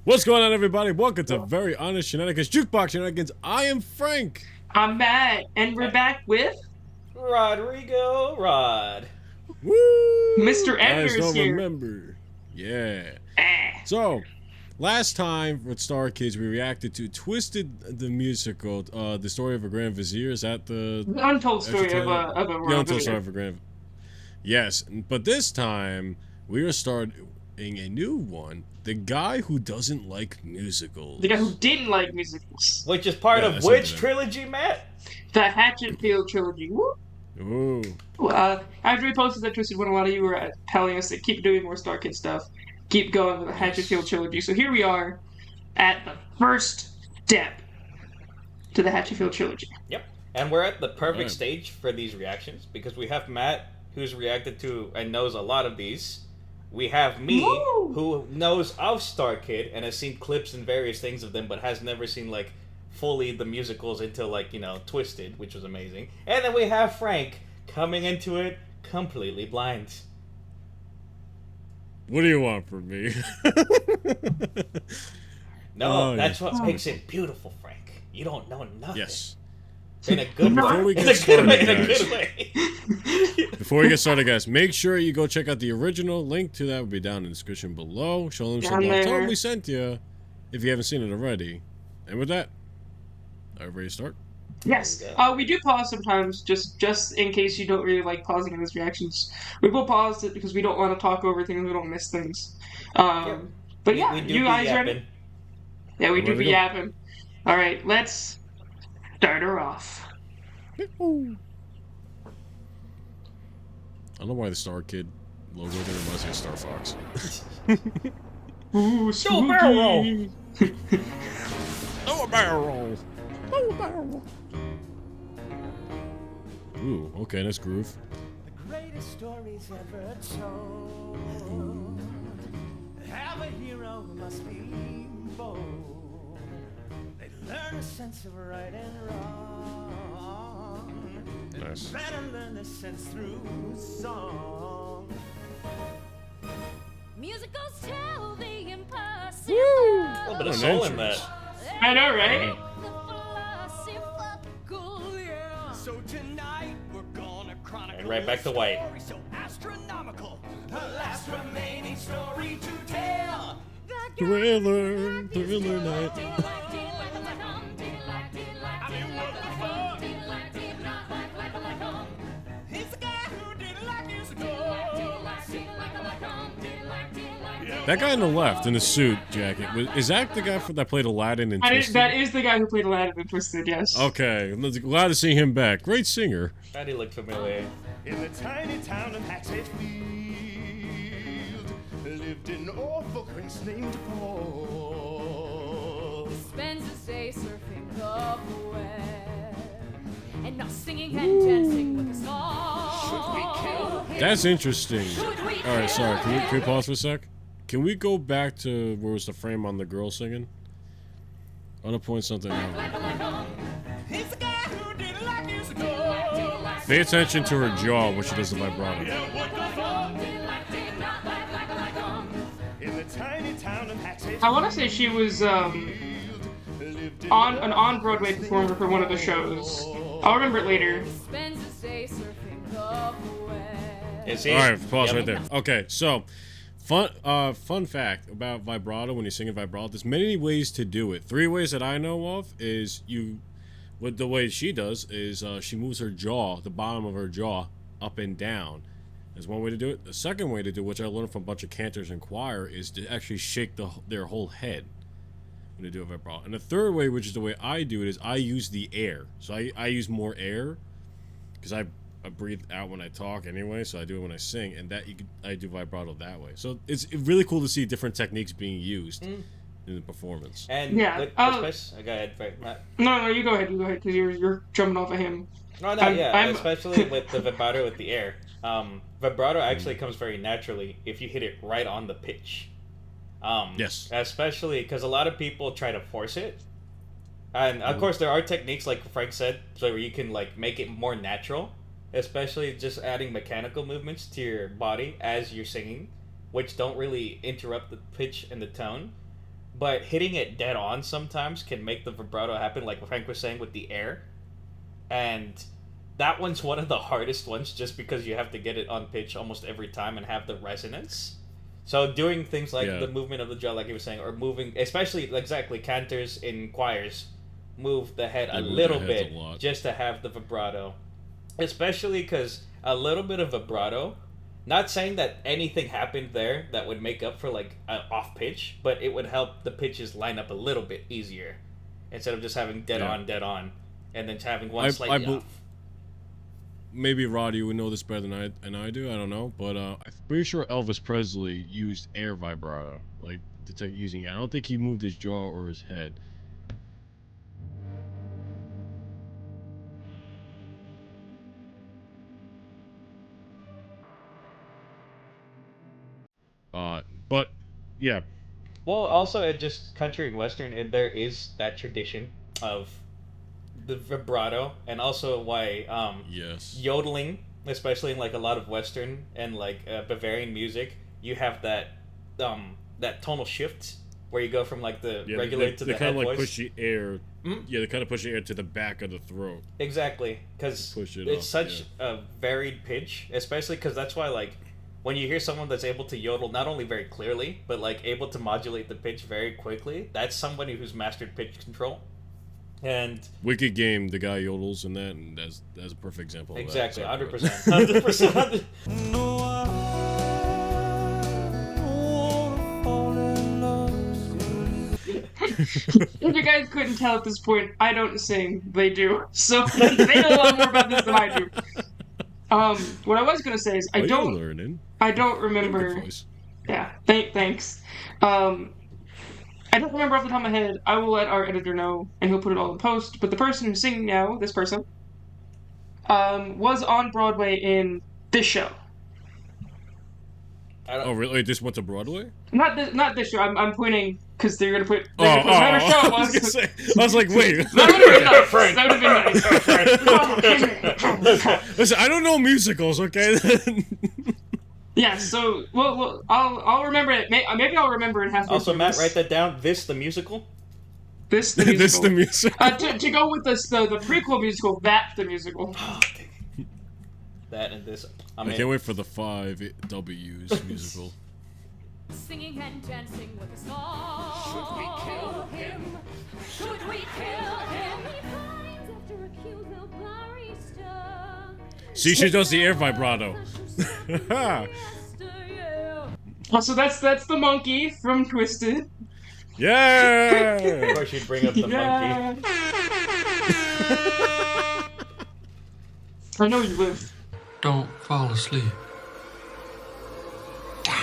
What's going on, everybody? Welcome to Very Honest Shenanigans Jukebox Shenanigans. I am Frank. I'm Matt, and we're back with Rodrigo Rod. Woo! Mr. Guys, Edgar's don't here. remember. Yeah. Ah. So, last time with StarKids, we reacted to Twisted the Musical, the story of a Grand Vizier. Is that the The untold story extra of title? a The world untold story leader. of a Grand. Yes, but this time we are starting a new one. The guy who doesn't like musicals. The guy who didn't like musicals. Which is part of that's which it. trilogy, Matt? The Hatchet trilogy. Woo. Ooh. After we posted that Twisted one, a lot of you were telling us to keep doing more StarKid stuff. Keep going with the Hatchet trilogy. So here we are at the first step to the Hatchet trilogy. Yep. And we're at the perfect Right. stage for these reactions because we have Matt, who's reacted to and knows a lot of these. We have me, Woo! who knows of StarKid and has seen clips and various things of them, but has never seen, like, fully the musicals until, like, Twisted, which was amazing. And then we have Frank coming into it completely blind. What do you want from me? No, Oh, that's yeah. what makes it beautiful, Frank. You don't know nothing. Yes. In a good way. Before we In get a good way. started, In a guys. good way. Before we get started, guys, make sure you go check out the original. Link to that will be down in the description below. Show them some Down love. Tell there. them we sent you if you haven't seen it already. And with that, are you ready to start? Yes. There we We do pause sometimes, just in case you don't really like pausing in these reactions. We will pause it because we don't want to talk over things, we don't miss things. But yeah, we do you be guys yapping. ready? Yeah, we do Ready be to go. yapping. All right, let's start her off. I don't know why the Star Kid logo there reminds me of Star Fox. Ooh, Do a barrel roll. spooky. Oh, a barrel roll! Oh, a barrel roll! Ooh, okay, nice groove. The greatest stories ever told. Have a hero who must be bold. They learn a sense of right and wrong. Nice. Better learn the sense through song. Musicals tell the impossible. A little bit Oh, of soul in entrance. that. I know, right? So tonight we're gonna chronicle And right back to white. a story so astronomical. The last remaining story to tell. Thriller night. He's the guy who didn't like musicals. That guy on the left in the suit jacket, is that the guy that played Aladdin in Twisted? That is the guy who played Aladdin in Twisted, yes. Okay, I'm glad to see him back. Great singer. That he looked familiar. In the tiny town of Hatchet lived an awful prince named Paul. Spends his day surfing the web and not singing and dancing with us all. That's interesting. All right, sorry. Can we pause for a sec? Can we go back to where was the frame on the girl singing? I want to point something out. He's the guy who didn't like musicals. Pay attention to her jaw when she does the vibrato. In the tiny town of Hatchet I want to say she was lived an an on-Broadway performer for one of the shows. I'll remember it later. Spends his day surfing the web. Is he? All right, pause Yep. right there. Okay, so fun fact about vibrato when you're singing vibrato. There's many ways to do it. 3 ways that I know of is what the way she does is she moves her jaw, the bottom of her jaw, up and down. There's one way to do it. The second way to do it, which I learned from a bunch of cantors in choir, is to actually shake their whole head when they do a vibrato. And the third way, which is the way I do it, is I use the air. So I use more air because I breathe out when I talk anyway, so I do it when I sing, and I do vibrato that way. So it's really cool to see different techniques being used in the performance. And Yeah, especially, go ahead, Frank. Matt. No, you go ahead, because you're jumping off of him. No, I'm- especially with the vibrato with the air. Vibrato actually comes very naturally if you hit it right on the pitch. Yes. Especially because a lot of people try to force it. And of course, there are techniques, like Frank said, so where you can like make it more natural. Especially just adding mechanical movements to your body as you're singing, which don't really interrupt the pitch and the tone. but hitting it dead on sometimes can make the vibrato happen, like Frank was saying with the air. And that one's one of the hardest ones just because you have to get it on pitch almost every time and have the resonance. So doing things like the movement of the jaw, like you were saying, or moving, especially exactly cantors in choirs, move the head a little bit just to have the vibrato. Especially because a little bit of vibrato, not saying that anything happened there that would make up for like an off pitch, but it would help the pitches line up a little bit easier instead of just having dead on, and then having one slightly off. Maybe Rod, you would know this better than I do. I don't know, but I'm pretty sure Elvis Presley used air vibrato, like using it. I don't think he moved his jaw or his head. But yeah. Well, also it just country and western, and there is that tradition of the vibrato, and also why yodeling, especially in like a lot of western and like Bavarian music, you have that that tonal shift where you go from like the regulated to the head voice. They kind of like push the air. Yeah, they kind of push the air to the back of the throat. Exactly, because it's such a varied pitch, especially because that's why like when you hear someone that's able to yodel not only very clearly but like able to modulate the pitch very quickly, that's somebody who's mastered pitch control. And Wicked Game, the guy yodels in that, and that's a perfect example of that. Exactly, 100%. 100%. If you guys couldn't tell at this point, I don't sing, they do. So they know a lot more about this than I do. What I was gonna say is I don't remember. Yeah, thanks. I don't remember off the top of my head. I will let our editor know, and he'll put it all in post. But the person who's singing now, this person, was on Broadway in this show. Oh, really? This went to Broadway? Not this show. I'm pointing because they're gonna put whatever show it was. I was like, wait. That would have been nice. Listen, I don't know musicals, okay? Yeah, so well, I'll remember it. Maybe I'll remember it halfway. Also, Matt, write that down. This the musical. This the musical. This the musical. To go with the prequel musical, that the musical. That and this. I can't wait for the 5 W's musical. Singing and dancing with a song. Should we kill him? Should we kill him? After a cute little barista. See, she does the air vibrato. Oh, so that's the monkey from Twisted. Yeah. Of course, you'd bring up the monkey. I know you live. Don't fall asleep. Don't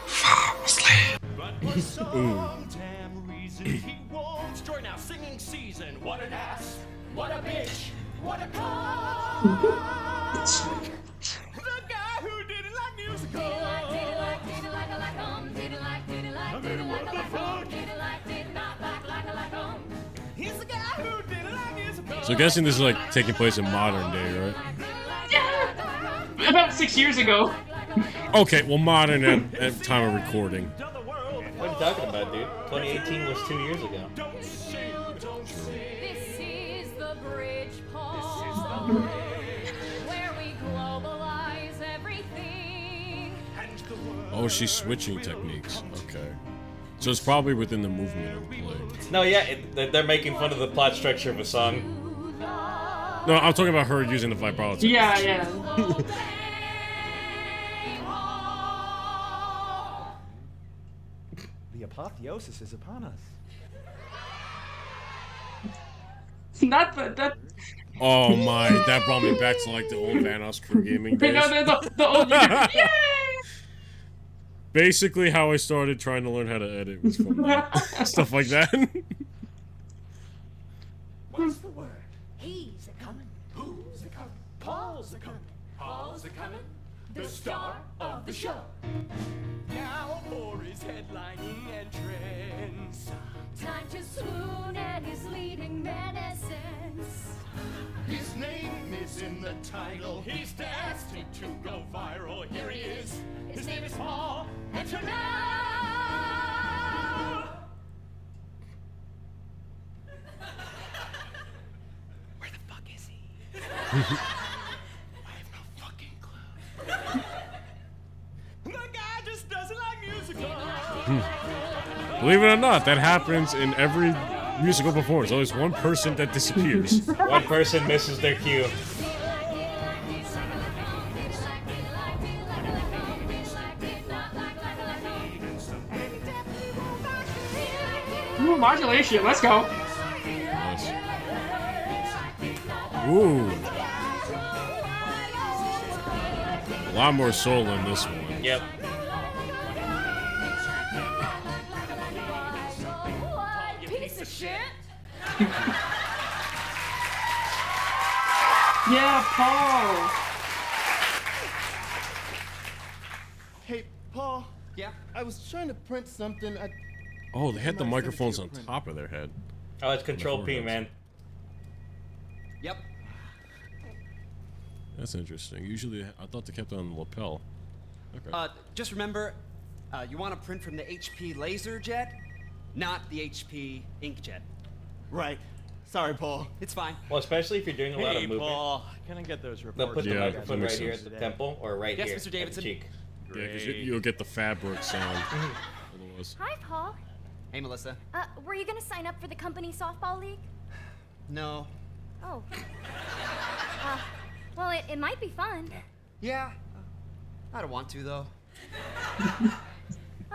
fall asleep. But for some damn reason he won't join our singing season. What an ass! What a bitch! What a cunt! The guy who didn't like musicals. He's the guy who didn't like musicals. So guessing this is like taking place in modern day, right? Yeah. About 6 years ago. Okay, well, modern at time of recording. What are you talking about, dude? 2018 was 2 years ago. This is the bridge, Paul. Where we globalize everything. Oh, she's switching techniques. Okay. So it's probably within the movement of the play. No, yeah, they're making fun of the plot structure of a song. No, I'm talking about her using the vibrato. Yeah. The apotheosis is upon us. Not that. Oh my, that brought me back to like the old Vanos Crew gaming days. No, the old. Yay! Basically, how I started trying to learn how to edit was from stuff like that. What's the word? He's a coming. Who's a coming? Paul's a coming. Paul's a coming. The star of the show. Now for his headlining entrance. Time to swoon at his leading medicines. His name is in the title. He's destined to go viral. Here he is. His name is Paul. Enter now. fucking clue. The guy just doesn't like musicals. Believe it or not, that happens in every musical performance. Always one person that disappears. One person misses their cue. Ooh, modulation. Let's go. Nice. Ooh. A lot more soul in this one. Yep. Piece of shit. Yeah, Paul. Hey, Paul. Yeah? I was trying to print something. Oh, they had the I might send it to microphones your on printer. top of their head. Oh, it's Control P, man. Yep. That's interesting. Usually, I thought they kept it on the lapel. Okay. Just remember, you want to print from the HP laser jet, not the HP inkjet. Right. Sorry, Paul. It's fine. Well, especially if you're doing a lot of Hey, movement. Paul. Can I get those They'll reports? put the Yeah, that microphone makes right here at sense. the temple or right Yes, here Mr. at Davidson. the cheek. Yeah, because you'll get the fabric sound. Otherwise. Hi, Paul. Hey, Melissa. Were you gonna sign up for the company softball league? No. Oh. Well, it might be fun. Yeah. I don't want to, though.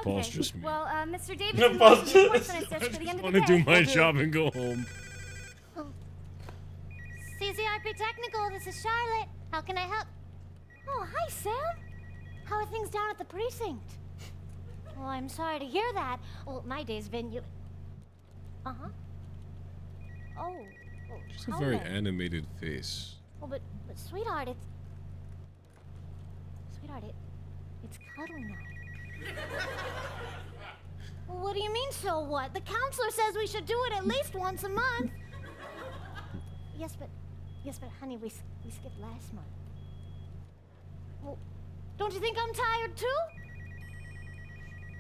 Paul's Okay. just me. Well, Mr. Davidson No, wants Paul's some reports just- on his desk for the end I of want the to day. do my job and go home. CCRP Technical, this is Charlotte. How can I help? Oh, hi, Sam. How are things down at the precinct? Oh, I'm sorry to hear that. Well, my day's been you. Uh-huh. Oh. Well, It's a how very then? animated face. Well, but sweetheart, it's... Sweetheart, it's cuddle night. Well, what do you mean, so what? The counselor says we should do it at least once a month. Yes, but honey, we skipped last month. Well, don't you think I'm tired too?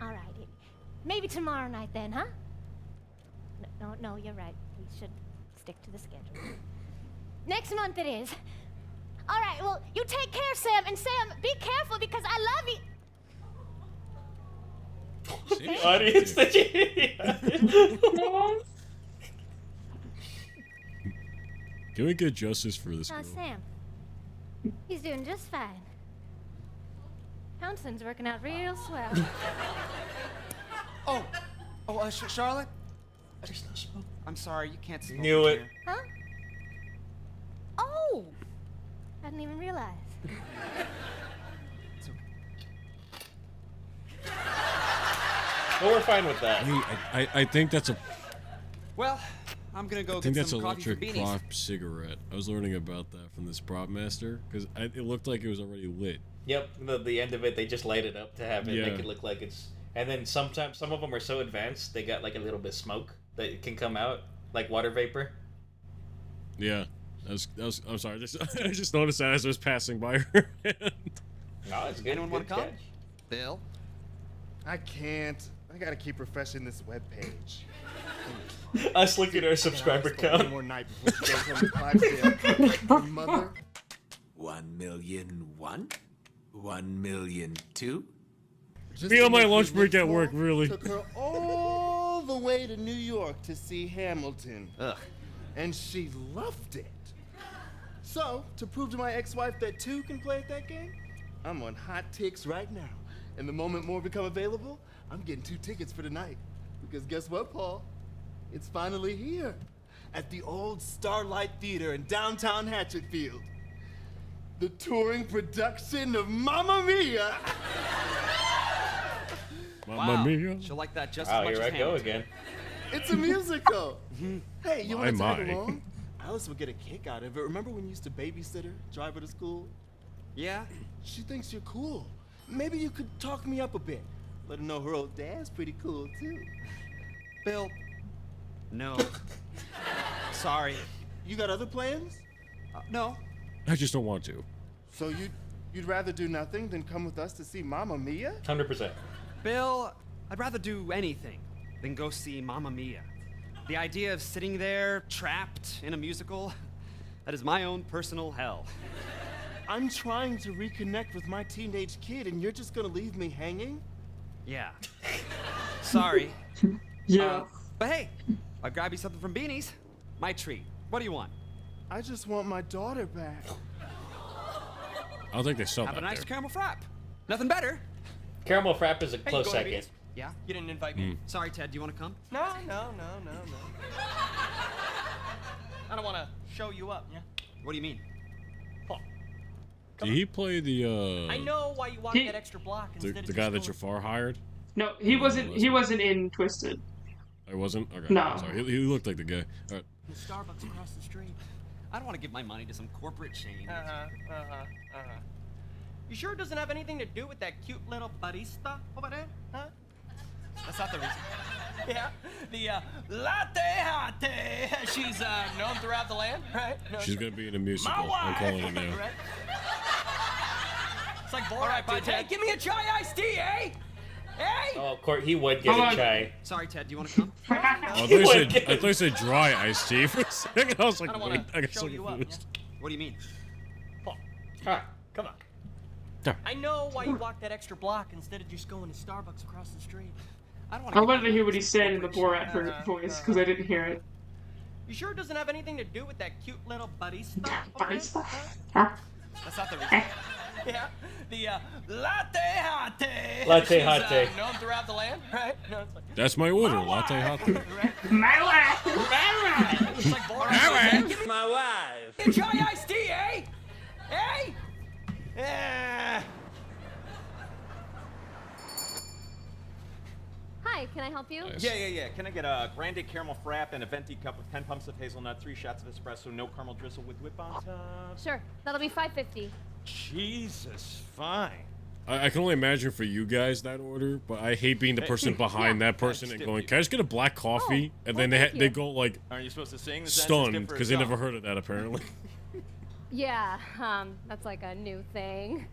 All right, maybe tomorrow night then, huh? No, you're right. We should stick to the schedule. Next month it is. All right, well, you take care, Sam, and Sam, be careful because I love you. The audience that you. Can we get justice for this girl? Sam, he's doing just fine. Counseling's working out real swell. Charlotte? I'm sorry, you can't smoke. Knew in it. here. Huh? Oh! I didn't even realize. Well, we're fine with that. I think that's a Well, I'm gonna go I think get that's some coffee for electric beanies. prop cigarette. I was learning about that from this prop master because it looked like it was already lit. Yep, the end of it, they just light it up to have it make Yeah. it look like it's. And then sometimes some of them are so advanced, they got like a little bit of smoke that it can come out, like water vapor. Yeah, I'm sorry. I just noticed that as I was passing by her. No, it's good. Anyone want to good come? catch. Bill? I can't. I gotta keep refreshing this webpage. Us looking at our subscriber One count. more night before she goes home to Clydesdale. Mother. 1,000,001? 1,000,002? Just Be to on my make me lunch break look at work, small, really. Took her all the way to New York to see Hamilton. Ugh. And she loved it. So, to prove to my ex-wife that two can play at that game, I'm on Hot Ticks right now. And the moment more become available, I'm getting 2 tickets for tonight. Because guess what, Paul? It's finally here. At the old Starlight Theater in downtown Hatchetfield. The touring production of Mamma Mia! Mamma Wow. mia. She'll like that just Oh, as much here as I go Hamilton. again. It's a musical. Hey, you want to My, tag my. along? Alice would get a kick out of it. Remember when you used to babysit her, drive her to school? Yeah? She thinks you're cool. Maybe you could talk me up a bit. Let her know her old dad's pretty cool, too. Bill? No. Sorry. You got other plans? No. I just don't want to. So you'd rather do nothing than come with us to see Mamma Mia? 100%. Bill, I'd rather do anything than go see Mamma Mia. The idea of sitting there, trapped in a musical, That is my own personal hell. I'm trying to reconnect with my teenage kid, and you're just gonna leave me hanging? Yeah. Sorry. Yeah. But hey, I'll grab you something from Beanie's. My treat. What do you want? I just want my daughter back. I don't think they sell Have that a nice there. caramel frap. Nothing better. Caramel frap is a Hey, close you going, second. Beans? Yeah? You didn't invite me? Sorry, Ted. Do you want to come? No. I don't want to show you up, yeah? What do you mean? Did he play the I know why you walked that extra block instead of the guy that just Jafar hired? No, he wasn't. He wasn't in Twisted. I wasn't. Okay. No. Sorry, he looked like the guy. All right. the Starbucks across the street. I don't want to give my money to some corporate chain. You sure it doesn't have anything to do with that cute little barista over there, huh? That's not the reason. Yeah, the latte hate. She's known throughout the land, right? No, She's gonna be in a musical. My I'm wife. calling it now. Right? It's like Borat, All right, bye, dude. Hey, Ted. give me a chai iced tea, eh? Hey! Oh, Court, he would get Hold a on. chai. Sorry, Ted. Do you want to come? Oh, I thought you said dry iced tea for a second. I was like, I don't wait, wanna I got show so you up, confused. What do you mean? All right, come on. I know why you walked that extra block instead of just going to Starbucks across the street. I don't want I wanted to hear what he said in the Borat voice because I didn't hear it. You sure it doesn't have anything to do with that cute little barista? over there, Barista? huh? That's not the reason. Yeah, the latte hate. Latte She's, hate. known throughout the land, right? No, it's like That's my order, latte hot. My wife! it's like Borat. My Give me My wife. a chai iced tea, eh? Hey! Hi, can I help you? Nice. Yeah. Can I get a grande caramel frap and a venti cup with 10 pumps of hazelnut, 3 shots of espresso, no caramel drizzle with whip on top? Sure, that'll be $5.50. Jesus, fine. I can only imagine for you guys that order, but I hate being the person behind that person and going, "Can I just get a black coffee?" And then thank they you. go like Aren't you supposed to sing? The stunned because they never heard of that apparently. Yeah, that's like a new thing.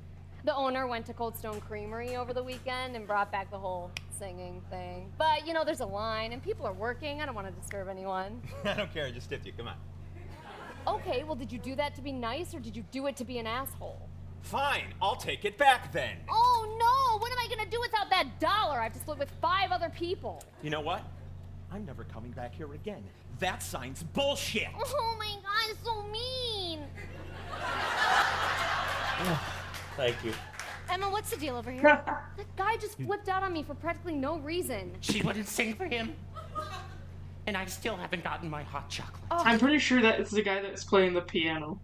The owner went to Cold Stone Creamery over the weekend and brought back the whole singing thing. But, you know, there's a line and people are working. I don't want to disturb anyone. I don't care, I just tipped you. Come on. Okay, well, did you do that to be nice or did you do it to be an asshole? Fine, I'll take it back then. Oh, no! What am I gonna do without that dollar? I have to split with 5 other people. You know what? I'm never coming back here again. That sign's bullshit. Oh my god, it's so mean. Thank you. Emma, what's the deal over here? That guy just flipped out on me for practically no reason. She wouldn't sing for him. And I still haven't gotten my hot chocolate. I'm pretty sure that it's the guy that's playing the piano.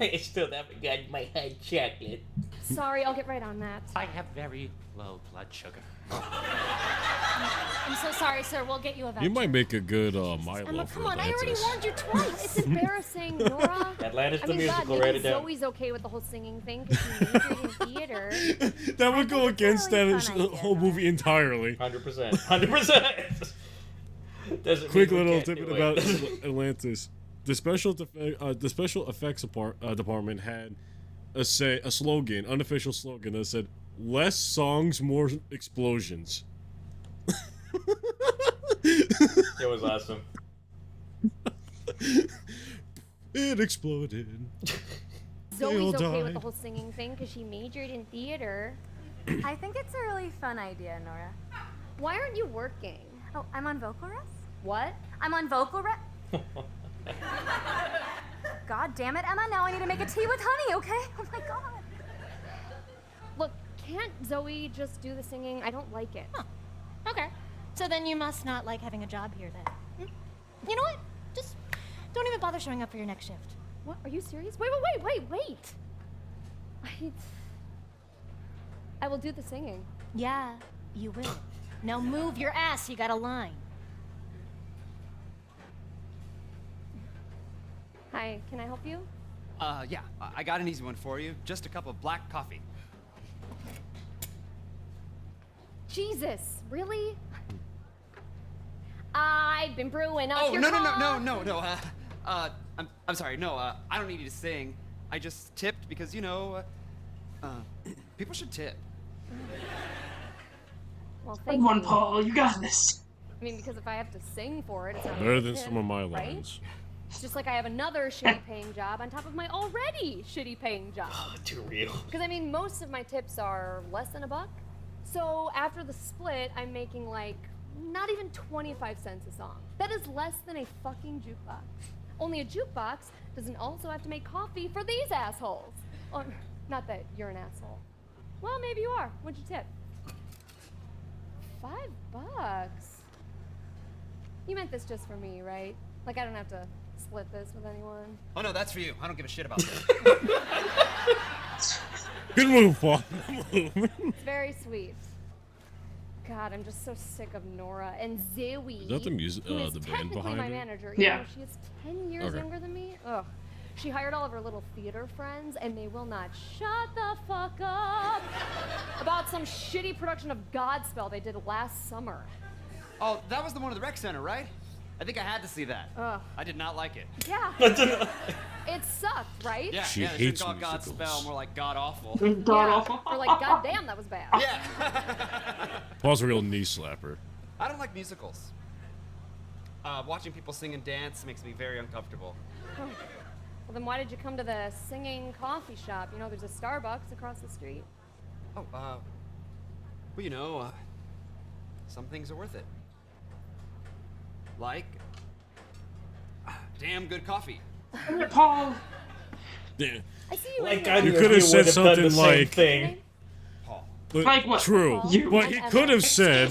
I still haven't gotten my hot chocolate. Sorry, I'll get right on that. I have very low blood sugar. I'm so sorry, sir. We'll get you a voucher. You might make a good Milo Emma, for come on. I already Atlantis. warned you twice. It's embarrassing, Nora. Atlantis I the mean, musical, God, write maybe it down. Zoe's okay with the whole singing thing because she majored in theater. That would go against really that fun idea, whole movie entirely. 100%. 100%. Doesn't Quick mean we little can't tidbit do about it. Atlantis. The special effects department had a slogan, unofficial slogan that said, "Less songs, more explosions." It was awesome. It exploded. They all Zoe's okay with died. the whole singing thing because she majored in theater. I think it's a really fun idea, Nora. Why aren't you working? Oh, I'm on vocal rest? What? I'm on vocal rest? God damn it, Emma, now I need to make a tea with honey, okay? Oh my god. Look, can't Zoe just do the singing? I don't like it. Huh. Okay. So then you must not like having a job here then. You know what? Just don't even bother showing up for your next shift. What? Are you serious? Wait. I will do the singing. Yeah, you will. Now move your ass. You got a line. Hi, can I help you? Yeah, I got an easy one for you. Just a cup of black coffee. Jesus, really? I've been brewing up Oh, your no. I'm sorry. No, I don't need you to sing. I just tipped because, you know, people should tip. Well, Good thank one, you. Paul. You got this. I mean, because if I have to sing for it, it's not Better worth than it, some of my right? lines. It's just like I have another shitty paying job on top of my already shitty paying job. Too real. Because I mean, most of my tips are less than $1. So after the split, I'm making like not even 25 cents a song. That is less than a fucking jukebox. Only a jukebox doesn't also have to make coffee for these assholes. Or, not that you're an asshole. Well, maybe you are. What'd you tip? $5? You meant this just for me, right? Like I don't have to split this with anyone. Oh no, that's for you. I don't give a shit about that. Good move, Paul. It's very sweet. God, I'm just so sick of Nora and Zoe. Is that the music, who is the band technically behind my it? manager, even Yeah. though she is 10 years Okay. younger than me. Ugh. She hired all of her little theater friends, and they will not shut the fuck up about some shitty production of Godspell they did last summer. Oh, that was the one at the rec center, right? I think I had to see that. Ugh. I did not like it. Yeah. It sucked, right? Yeah, She yeah, they hates shouldn't call it musicals. Godspell, more like God awful. God awful. Or like, goddamn, that was bad. Yeah. Paul's a real knee slapper. I don't like musicals. Watching people sing and dance makes me very uncomfortable. Oh. Well, then why did you come to the singing coffee shop? You know, there's a Starbucks across the street. Oh, well, you know, some things are worth it. Like, damn good coffee. Paul. Yeah. I see you. Like in I there. You knew could have you said would have done something the same like- thing. Paul. But Like what? True. You. What he And could Emma. have said,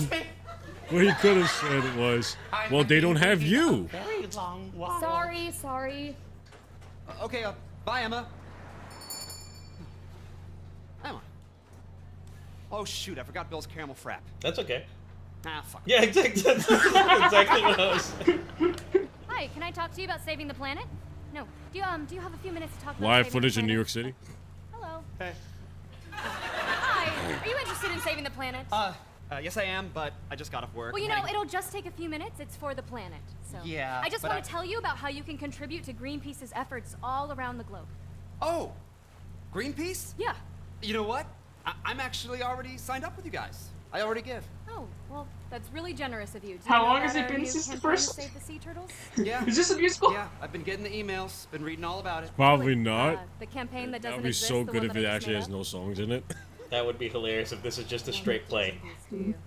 what he could have said was, well, they don't have you. Very long while. Sorry. Okay, bye, Emma. Emma. Oh, shoot, I forgot Bill's caramel frap. That's okay. Ah, fuck. Yeah, exactly. That's exactly what I was. Hi, can I talk to you about saving the planet? No. Do you have a few minutes to talk about Live saving footage the in New planet? York City. Hello. Hey. Hi. Are you interested in saving the planet? Yes I am, but I just got off work. Well, you know, it'll just take a few minutes. It's for the planet. So Yeah, I just but want to tell you about how you can contribute to Greenpeace's efforts all around the globe. Oh, Greenpeace? Yeah. You know what? I'm actually already signed up with you guys. I already give. Oh, well, that's really generous of you. Do you How know long about has it our been new since the campaign to first? Save the sea turtles? Yeah. Is this a musical? Yeah, I've been getting the emails, been reading all about it. Probably not. The campaign that That doesn't would be exist. so the good one if that it I just actually made has up? no songs in it. That would be hilarious if this is just a straight play.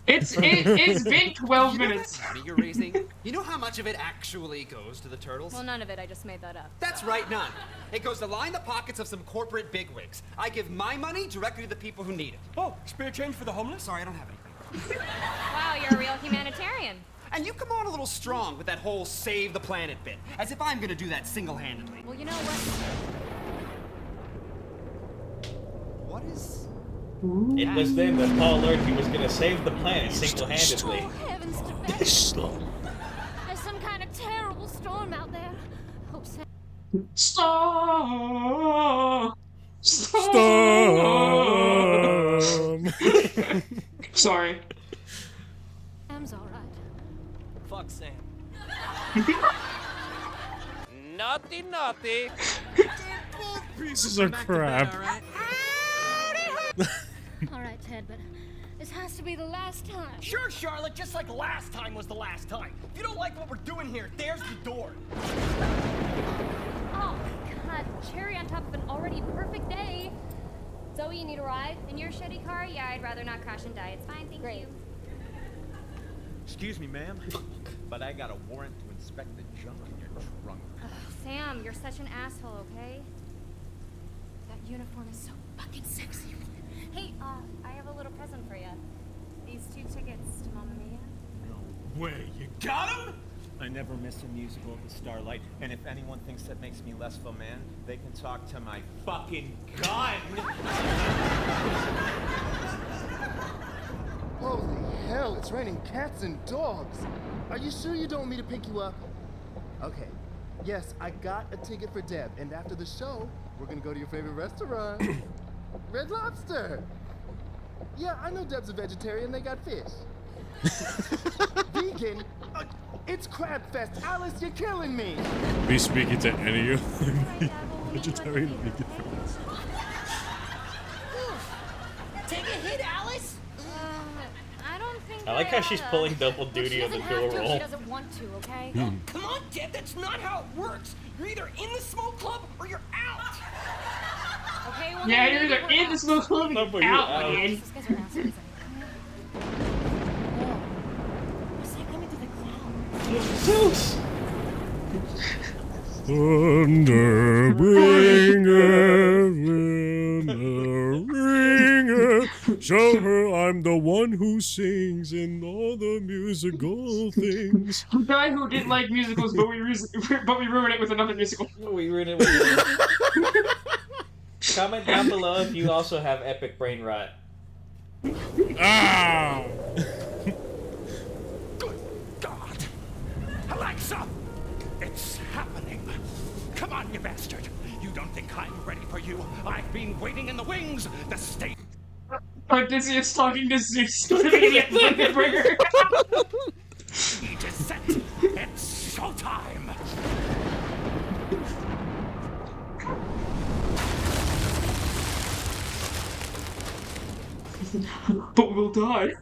It's been 12 minutes. Money you're raising. You know how much of it actually goes to the turtles? Well, none of it. I just made that up. That's right, none. It goes to line the pockets of some corporate bigwigs. I give my money directly to the people who need it. Oh, spare change for the homeless? Sorry, I don't have anything. Wow, you're a real humanitarian. And you come on a little strong with that whole save the planet bit, as if I'm gonna do that single-handedly. Well, you know what? What is... It was then that Paul learned he was going to save the planet single-handedly. Oh, heavens to bed. Slow. There's some kind of terrible storm out there. Hope so. Stop. Sorry. Sam's all right. Fuck Sam. Naughty, naughty. Pieces of crap. All right, Ted, but this has to be the last time. Sure, Charlotte, just like last time was the last time. If you don't like what we're doing here, there's the door. Oh, God. Cherry on top of an already perfect day. Zoe, you need a ride? In your shitty car? Yeah, I'd rather not crash and die. It's fine, thank you. Excuse me, ma'am, but I got a warrant to inspect the junk in your trunk. Ugh, Sam, you're such an asshole, okay? That uniform is so fucking sexy. Hey, I have a little present for you. These 2 tickets to Mamma Mia. No way, you got him? I never miss a musical at the Starlight, and if anyone thinks that makes me less of a man, they can talk to my fucking gun! Holy hell, it's raining cats and dogs. Are you sure you don't want me to pick you up? Okay. Yes, I got a ticket for Deb, and after the show, we're gonna go to your favorite restaurant. Red Lobster. Yeah, I know Deb's a vegetarian, they got fish. Vegan? It's Crab Fest. Alice, you're killing me. Be speaking to any of you. Vegetarian vegan friends. Take a hit, Alice. I don't think I like how she's pulling double duty on the dual She role. doesn't want to, okay? Come on, Deb, that's not how it works. You're either in the smoke club or you're out. Okay, well, Yeah, then you're either maybe in the smoke club No, or but you're out, out. man. These guys are assholes. What's that coming through the clouds? Zeus! Thunder bringer, ringer. Show her I'm the one who sings in all the musical things. The guy who didn't like musicals, but we ruined it with another musical. We ruined it with Comment down below if you also have epic brain rot. Ah! Good God! Alexa! It's happening! Come on, you bastard! You don't think I'm ready for you? I've been waiting in the wings! The state... Odysseus talking to Zeus. Bringer. It is set! It's showtime! But we'll die.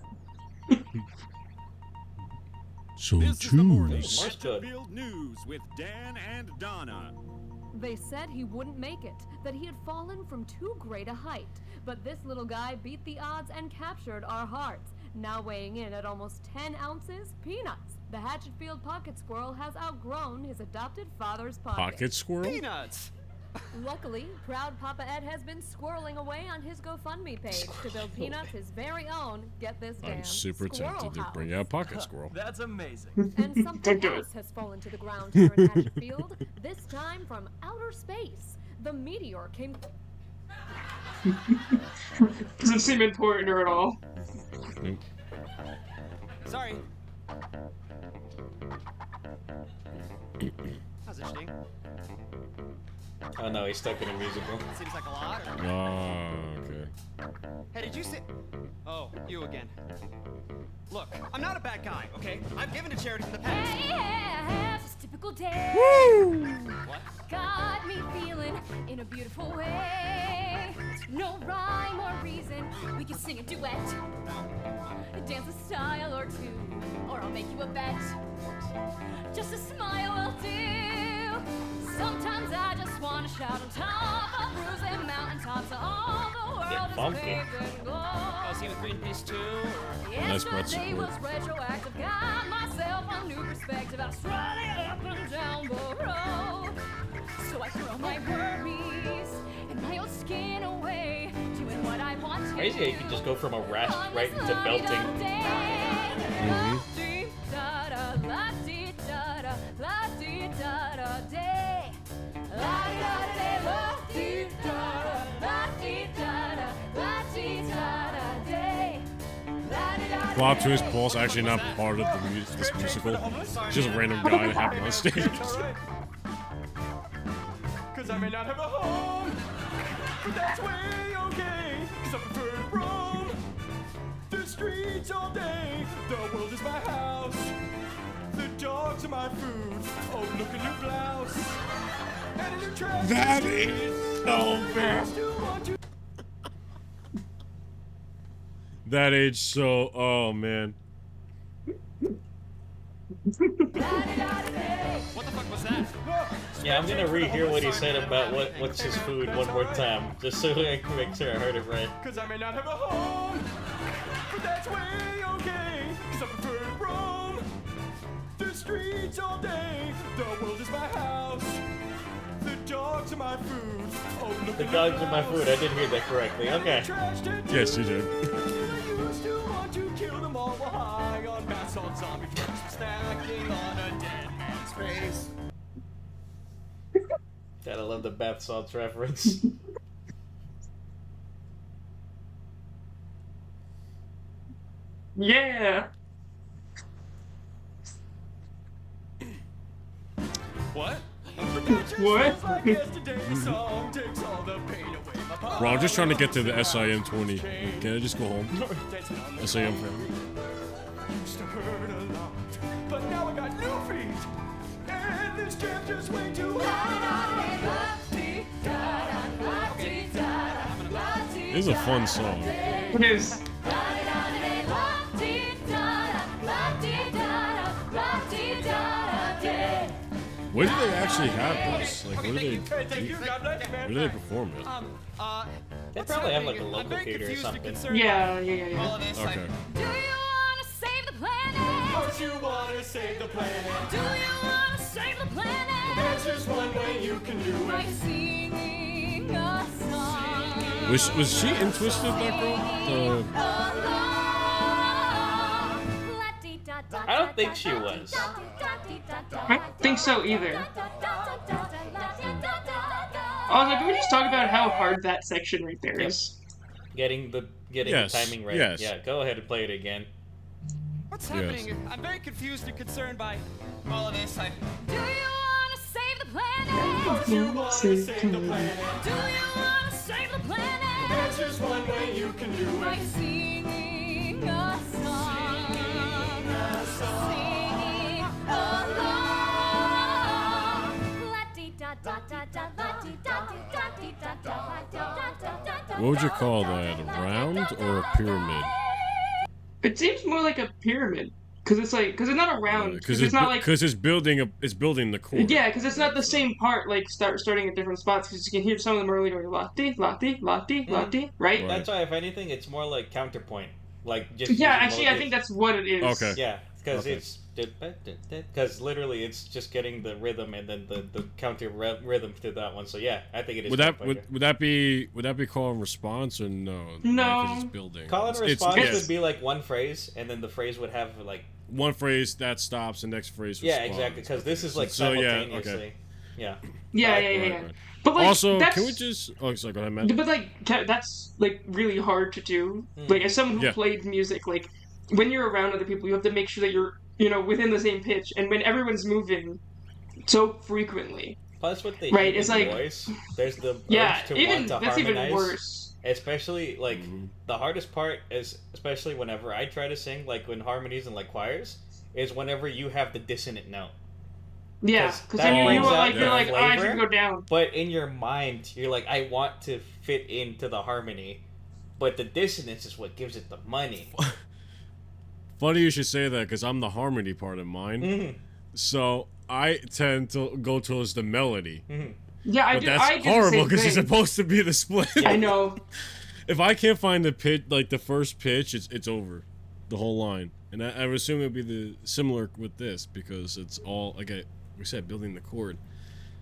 So This is the morning choose. Chesterfield News with Dan and Donna. They said he wouldn't make it, that he had fallen from too great a height. But this little guy beat the odds and captured our hearts. Now weighing in at almost 10 ounces, Peanuts. The Hatchetfield pocket squirrel has outgrown his adopted father's pocket. Pocket squirrel? Peanuts! Luckily, proud Papa Ed has been squirreling away on his GoFundMe page to build Peanuts his very own, get this damn, I'm super squirrel tempted to house. bring out Pocket Squirrel. That's amazing. And something else has fallen to the ground here in Hatchetfield, this time from outer space. The meteor came... Doesn't seem important or at all. Sorry. How's it sting? Oh no, he's stuck in a musical. Seems like a lot. Or... Oh, okay. Hey, did you see? Oh, you again. Look, I'm not a bad guy, okay? I've given to charity in the past. Yeah, just typical day. Woo! What? Got me feeling in a beautiful way. No rhyme or reason, we can sing a duet. Dance a style or two, or I'll make you a bet. Just a smile will do. Sometimes I just wanna shout on top of roofs and mountaintops. All the world is funky. paved in gold. Oh, see with Greenpeace too? Or... Nice breath Yesterday support. was retroactive. Got myself a new perspective. I was running up and down the road. So I threw all my worries and my old skin away, doing what I want to. Crazy how you can just go from a rasp right into belting. Plot twist, Paul's actually not part of this musical. He's just a random guy that happened on stage. Cause I may not have a home, but that's way okay. Cause I prefer to roam the streets all day. The world is my house, the dogs are my food. Oh, look at your blouse and a new trash. That is so bad. That age so, oh man. What the fuck was that? Yeah, I'm gonna rehear what he said about what's his food one more time, just so I can make sure I heard it right. Cause I may not have a home, but that's way okay. Cause I prefer to roam the streets all day. The world is my house, the dogs are my food. Oh, look The at dogs are my food, I did hear that correctly. Okay. Yes, you did. I used to want to kill them all while high on bath salt zombie drugs, snacking on a dead man's face. Gotta love the bath salts reference. Yeah. What? What? Bro, I'm just trying to get to the SIM 20. Can I just go home? SIM family. Used to hurt a lot, but now I got new feet, and this jam just way too high. This is a fun song. It is. Where do they actually have this? Like, Okay, where do thank you. Thank you. God bless you, man. where do they perform it? They what's probably have happening? like a I'm local very theater or confused and something. concerned Yeah, by yeah. all of this. Okay. Do you wanna save the planet? Don't you wanna save the planet? Do you wanna save the planet? There's just one way you can do By it. singing a song. Was she in Twisted, that girl? I don't think she was. I don't think so either. Also, can we just talk about how hard that section right there is? Getting the Yes, timing right. yes. Yeah, go ahead and play it again. What's Yes. happening? I'm very confused and concerned by all of this. Do you wanna save the planet? Don't you wanna save the planet? Do you wanna save the planet? There's just one way you can do By it. singing a song. Singing along. What would you call that? A round or a pyramid? It seems more like a pyramid, because it's not a round. Because it's not like it's building the chord. yeah, because it's not the same part. Like starting at different spots, because you can hear some of them early going lati, lati, lati, lati, right? That's why, if anything, it's more like counterpoint. Like just Yeah, using actually, I melodies. think that's what it is. Okay. Yeah, because Okay. it's because literally it's just getting the rhythm and then the counter rhythm to that one. So yeah, I think it is. Would that quicker. would that be called response or no? No. Like, 'cause it's building. Call and It's- response yes. would be like one phrase, and then the phrase would have like One phrase that stops, the next phrase. yeah, responds. exactly. Because this is like So, yeah, simultaneously. okay. Yeah. Yeah. Right. But like, Also, that's, can we just? Oh, sorry. Go ahead, Matt. But like, that's like really hard to do. Like, as someone who Yeah. played music, like when you're around other people, you have to make sure that you're within the same pitch, and when everyone's moving so frequently. Plus, with the Right, human it's like- voice, there's the Yeah, urge to even want to that's harmonize. even worse. Especially like the hardest part is, especially whenever I try to sing, like in harmonies and like choirs, is whenever you have the dissonant note. Yeah, because then that you're brings out like, the you're like, oh, I flavor, should go down. But in your mind, you're like, I want to fit into the harmony, but the dissonance is what gives it the money. Funny you should say that because I'm the harmony part of mine. Mhm. So I tend to go towards the melody. Yeah, I But do. that's I do the horrible same because it's thing. supposed to be the split. I know. If I can't find the pitch, like the first pitch, it's over, the whole line. And I would assume it'd be the similar with this because it's all like we said, building the chord.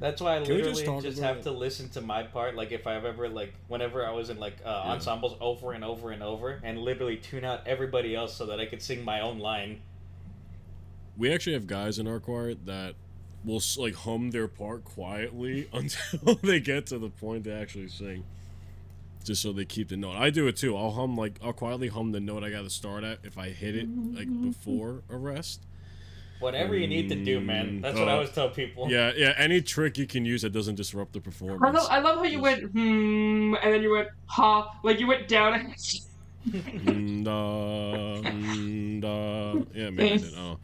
That's why I Can we literally just just, talk about have to listen to my part. Like if I've ever like whenever I was in like ensembles over and over and over, and literally tune out everybody else so that I could sing my own line. We actually have guys in our choir that will like hum their part quietly until they get to the point to actually sing, just so they keep the note. I do it too. I'll quietly hum the note I got to start at if I hit it like before a rest. Whatever you need to do, man. That's what I always tell people. Yeah. Any trick you can use that doesn't disrupt the performance. I love how you went and then you went ha, like you went down. Yeah, maybe I did. Oh.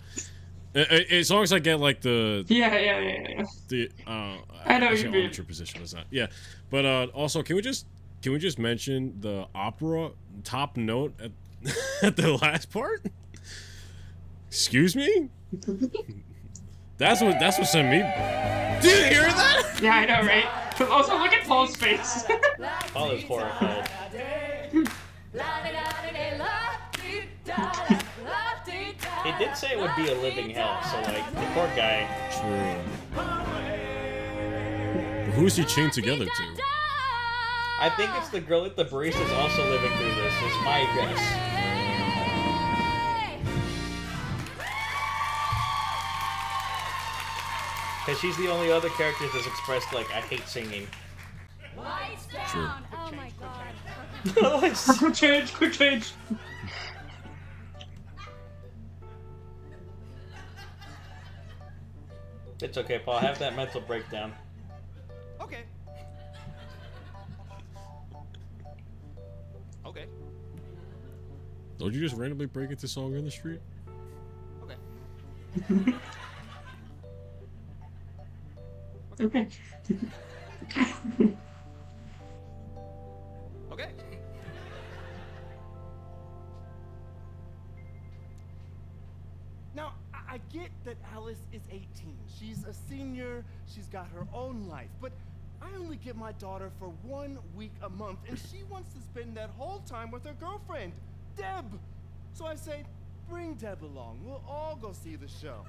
As long as I get like the Yeah. the I know what you mean. True position was that. Yeah, but also can we just mention the opera top note at at the last part? Excuse me. That's what sent me. Do you hear that? Yeah, I know, right? But also, look at Paul's face. Paul is horrified. He did say it would be a living hell, so like the poor guy. True. But who's he chained together to? I think it's the girl at the barista's also living through this. Is my guess. Because she's the only other character that's expressed like I hate singing. True. Oh my god. Quick change. It's okay, Paul. Have that mental breakdown. Okay. Okay. Don't you just randomly break into song in the street? Okay. Okay. Okay. Now, I get that Alice Alice is 18. She's a senior. She's got her own life. But I only get my daughter for 1 week a month, and she wants to spend that whole time with her girlfriend, Deb. So I say, bring Deb along. We'll all go see the show.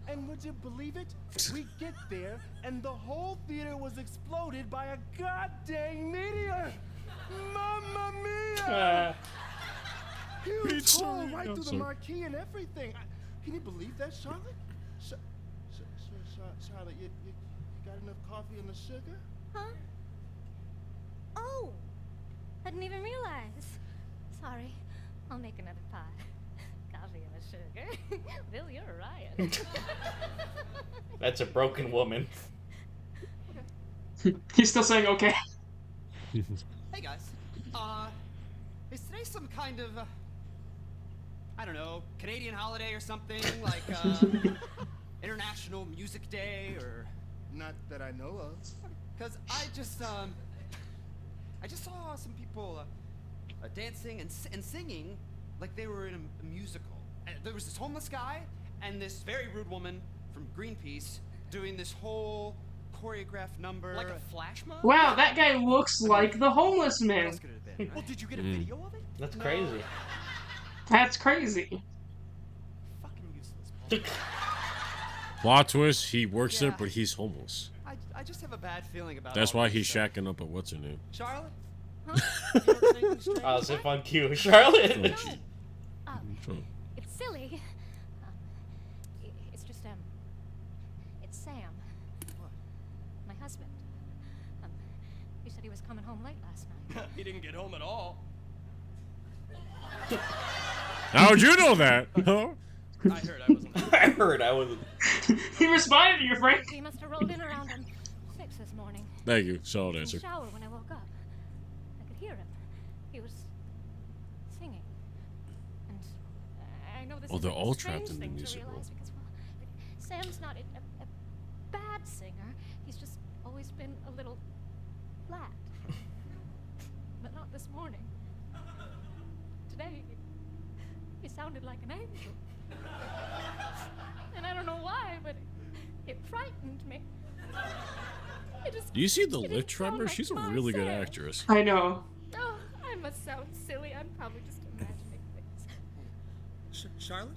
And would you believe it? We get there, and the whole theater was exploded by a goddamn meteor! Mamma mia! Huge hole right through the marquee and everything. Can you believe that, Charlotte? Charlotte, you got enough coffee and the sugar? Huh? Oh, I didn't even realize. Sorry, I'll make another pot. Coffee and the sugar. Bill, you're a riot. That's a broken woman. He's still saying okay. Hey guys, is today some kind of, I don't know, Canadian holiday or something? Like, International Music Day or... Not that I know of. Because I just saw some people dancing and singing like they were in a musical. And there was this homeless guy and this very rude woman from Greenpeace doing this whole choreographed number. Like a flash mob? Wow, that guy looks like the homeless What man. else could it have been, right? Well, did you get a video of it? That's crazy. That's crazy. Fucking useless. Plot twist, he works there, but he's homeless. I just have a bad feeling about That's all why this he's stuff. shacking up at what's her name. Charlotte? Oh, zip on cue. Charlotte! It's silly. It's just, it's Sam. My husband. He said he was coming home late last night. He didn't get home at all. How'd you know that? Huh? I heard I wasn't. I heard I wasn't. He responded to you, Frank. He must have rolled in around 6 this morning. Thank you. Solid In answer. the shower when I woke up. I could hear him. He was singing. And I know this Oh, is they're a all strange trapped in the thing to musical. realize because, well, Sam's not a bad singer. He's just always been a little flat. But not this morning. Today, he sounded like an angel. And I don't know why, but it frightened me. Do you see the lip tremor? She's a really good Sam. actress. I know. Oh, I must sound silly. I'm probably just imagining things. Charlotte?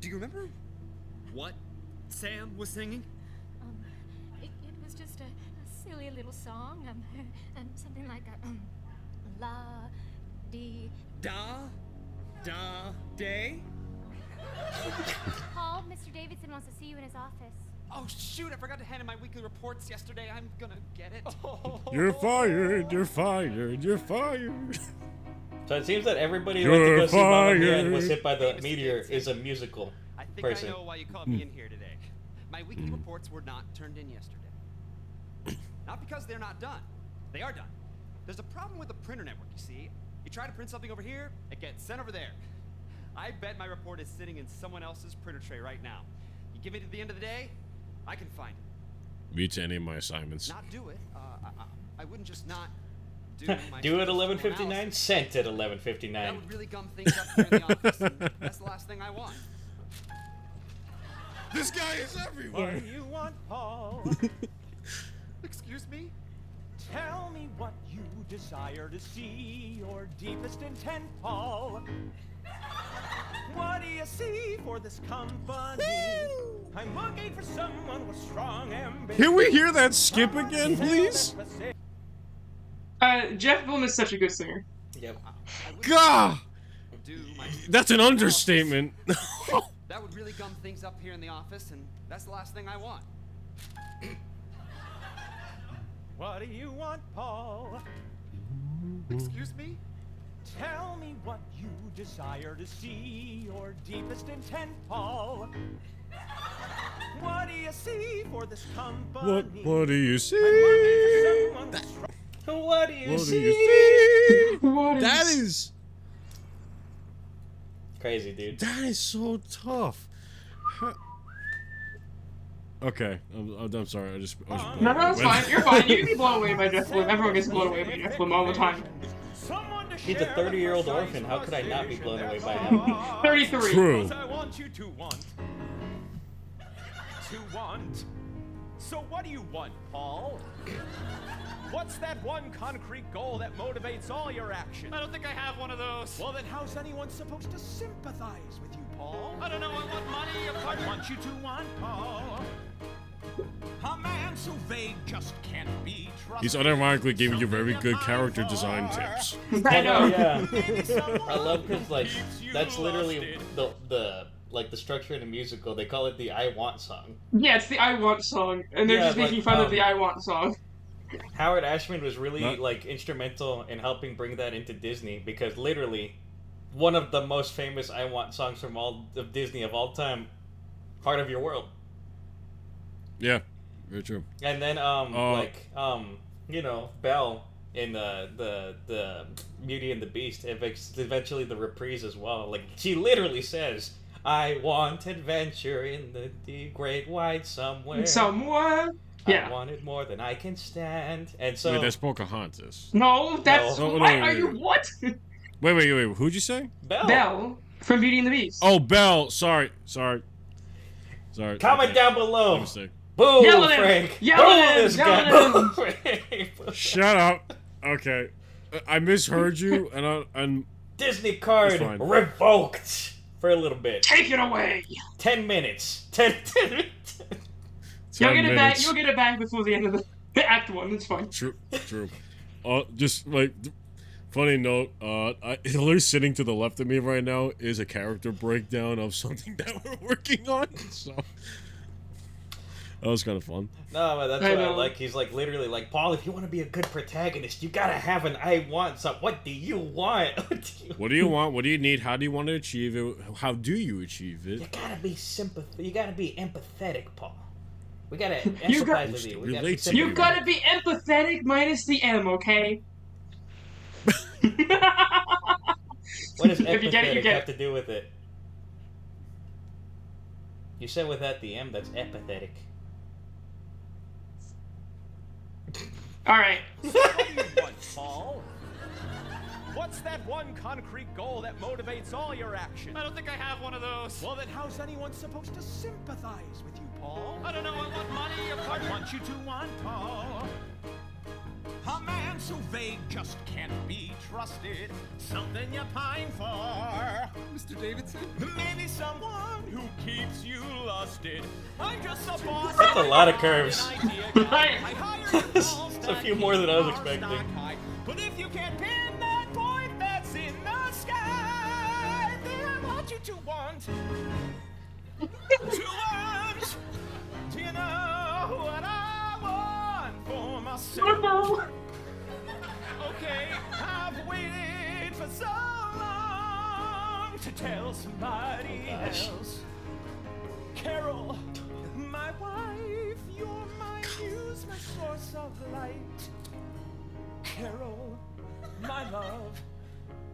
Do you remember what Sam was singing? It was just a silly little song. Something like la dee. Da day? Paul, Mr. Davidson wants to see you in his office. Oh shoot, I forgot to hand in my weekly reports yesterday. I'm gonna get it. You're fired. You're fired. You're fired. So it seems that everybody who went to go You're see Mamma Mia and was fired. hit by the meteor is a musical I think person. I know why you called me in here today. My weekly reports were not turned in yesterday. Not because they're not done. They are done. There's a problem with the printer network, you see. You try to print something over here, it gets sent over there. I bet my report is sitting in someone else's printer tray right now. You give me to the end of the day, I can find it. Beats any of my assignments. Not do it. I wouldn't just not do my Do it statistical 11:59. analysis. Sent at That 11:59. would really gum things up here in the office, and that's the last thing I want. This guy is What everywhere. do you want, Paul? Excuse me? Tell me what you desire to see, your deepest intent, Paul. What do you see for this company? I'm looking for someone with strong ambition. Can we hear that skip again, please? Jeff Blume is such a good singer. Yep. Gah! Do my That's an understatement. That would really gum things up here in the office, and that's the last thing I want. What do you want, Paul? Excuse me? Tell me what you desire to see, your deepest intent, Paul. What do you see for this company? What do you see? I'm looking for someone with strong What do you What do see? you see? What That is Crazy, dude. that is so tough. Okay, I'm sorry. I just No, it's fine. You're fine. You can be blown away by Jeff Blume. Everyone gets blown away by Jeff Blume all the time. He's a 30-year-old orphan. How could I not be blown away by him? 33. True. I want you to want. to want. So what do you want, Paul? What's that one concrete goal that motivates all your actions? I don't think I have one of those. Well, then how's anyone supposed to sympathize with you, Paul? I don't know. I want money. I want you to want Paul. A man so vague just can't be trusted. He's unironically giving you very good character design tips. I know. Yeah. I love because like that's literally the like the structure in a musical. They call it the "I Want" song. Yeah, it's the "I Want" song, and they're just making fun of the "I Want" song. Howard Ashman was really like instrumental in helping bring that into Disney because literally one of the most famous "I Want" songs from all of Disney of all time, "Heart of Your World." Yeah, very true. And then you know, Belle in the Beauty and the Beast, eventually the reprise as well. Like she literally says, "I want adventure in the great wide somewhere." Somewhere. Yeah. I want it more than I can stand. And so wait, that's Pocahontas. No, that's No. why No, are you what? Wait. Who'd you say? Belle from Beauty and the Beast. Oh, Belle. Sorry. Comment down below. My mistake. Boo, Yell at him. Frank. Yell Boo at him. this Yell guy. at him. Boo, Frank. Shut up. Okay. I misheard you, and Disney card fine. revoked for a little bit. Take it away. 10 minutes. 10 minutes. You'll 10 get it back. minutes. You'll get it back before the end of the Act 1. It's fine. True. Just like funny note, literally sitting to the left of me right now is a character breakdown of something that we're working on. So that was kind of fun. No, but that's what I like. He's like literally like, Paul, if you want to be a good protagonist, you gotta have an "I want" something. What do you want? What do you want? What do you need? How do you want to achieve it? How do you achieve it? You gotta be sympathetic. You gotta be empathetic, Paul. We gotta empathize with you. You gotta be empathetic minus the M, okay? What does If you get it, you empathetic get have to do with it? You said without the M, that's empathetic. All right. What do you want, Paul? What's that one concrete goal that motivates all your actions? I don't think I have one of those. Well, then how's anyone supposed to sympathize with you, Paul? I don't know. I want money. I want you to want Paul. A man so vague just can't be trusted. Something you pine for. Mr. Davidson? Maybe someone who keeps you lusted. I'm just a boss. That's a lot of curves. Right. It's a few more than I was expecting. But if you can't pin that point that's in the sky, then I want you to want. To want. Do you know what I want for myself? Okay, I've waited for so long to tell somebody else. Carol, my wife, you're my muse, my source of light. Carol, my love,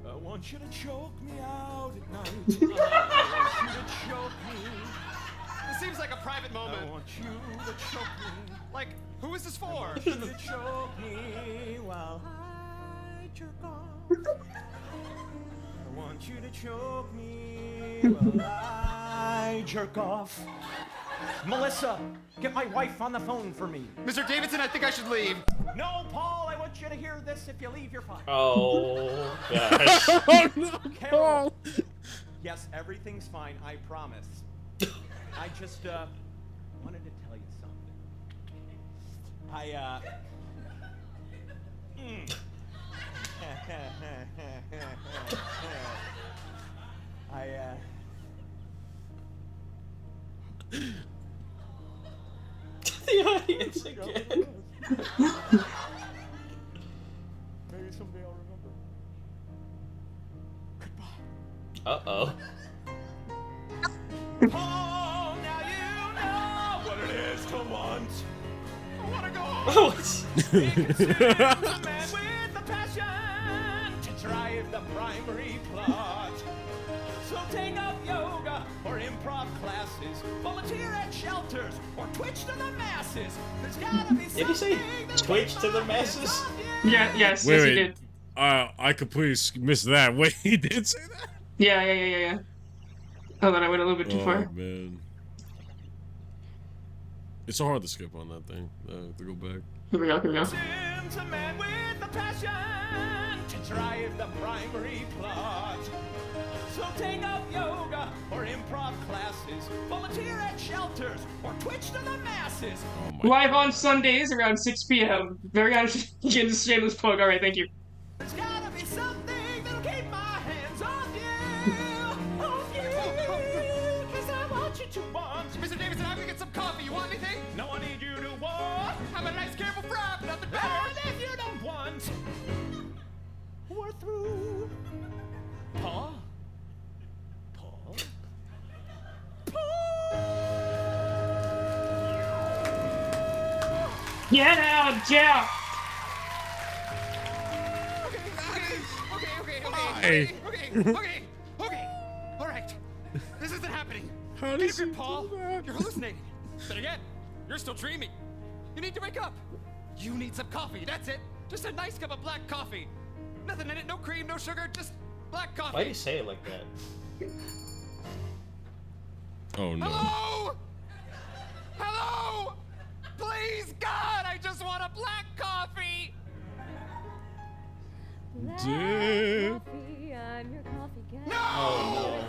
I want you to choke me out at night. I want you to choke me. This seems like a private moment. I want you to choke me. Like, who is this for? I want you to choke me while I jerk off. I want you to choke me while I jerk off. Melissa, get my wife on the phone for me. Mr. Davidson, I think I should leave. No, Paul, I want you to hear this. If you leave, you're fine. Oh, gosh. Oh, no, Carol. Yes, everything's fine, I promise. I just, wanted to tell you something. The audience again. Maybe someday I'll remember. Uh-oh. Oh, now you know what it is to want. I want to go Oh, a man with the passion to drive the primary plot. So take up yoga or improv classes, volunteer at shelters, or twitch to the masses. There's gotta be Did he say Twitch to the masses? Yeah. Yes. Wait, yes, wait. he did. I completely missed that. Wait, he did say that? Yeah. Oh, then I went a little bit too far. Man. It's so hard to skip on that thing. To go back. Here we go. Here we go. Sin's a man with a passion to drive the primary plot. So take up yoga or improv classes, volunteer at shelters, or twitch to the masses. Live on Sundays around 6 p.m. Very honest, shameless plug. All right, thank you. There's gotta be something that'll keep my hands off you, off you, 'cause I want you to want. Mr. Davidson, I'm gonna get some coffee. You want anything? No, I need you to want. Have a nice careful frog, nothing better. And if you don't want, we're through. Paw. Get out, yeah. Okay. All right. This isn't happening. How Get does a he grip, Paul. do that? You're hallucinating. But again, you're still dreaming. You need to wake up. You need some coffee. That's it. Just a nice cup of black coffee. Nothing in it. No cream, no sugar. Just black coffee. Why do you say it like that? Oh no. Hello? Hello? Please, God, I just want a black coffee. Dude. Coffee, I'm your coffee guy. Oh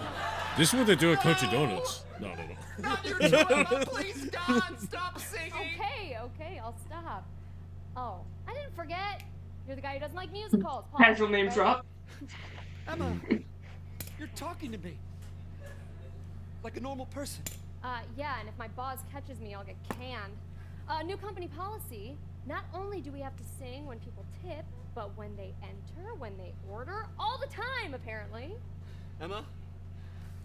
This is what they do at Country Donuts. No. Not your drama. Please, God, stop singing. Okay, I'll stop. Oh, I didn't forget. You're the guy who doesn't like musicals. Paul, Casual name right? drop. Emma, you're talking to me like a normal person. Yeah, and if my boss catches me, I'll get canned. New company policy. Not only do we have to sing when people tip, but when they enter, when they order, all the time, apparently. Emma,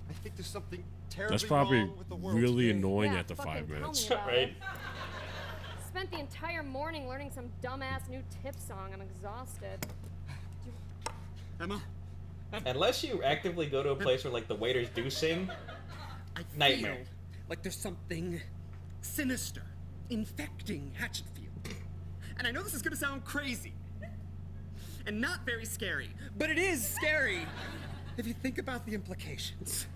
I think there's something terribly That's probably wrong with the world really today. annoying Yeah, at the fucking 5 tell minutes. me about Right. it. Spent the entire morning learning some dumbass new tip song. I'm exhausted. Emma, Unless you actively go to a place where like the waiters do sing, I nightmare. feel like there's something sinister infecting Hatchetfield. And I know this is gonna sound crazy and not very scary, but it is scary if you think about the implications.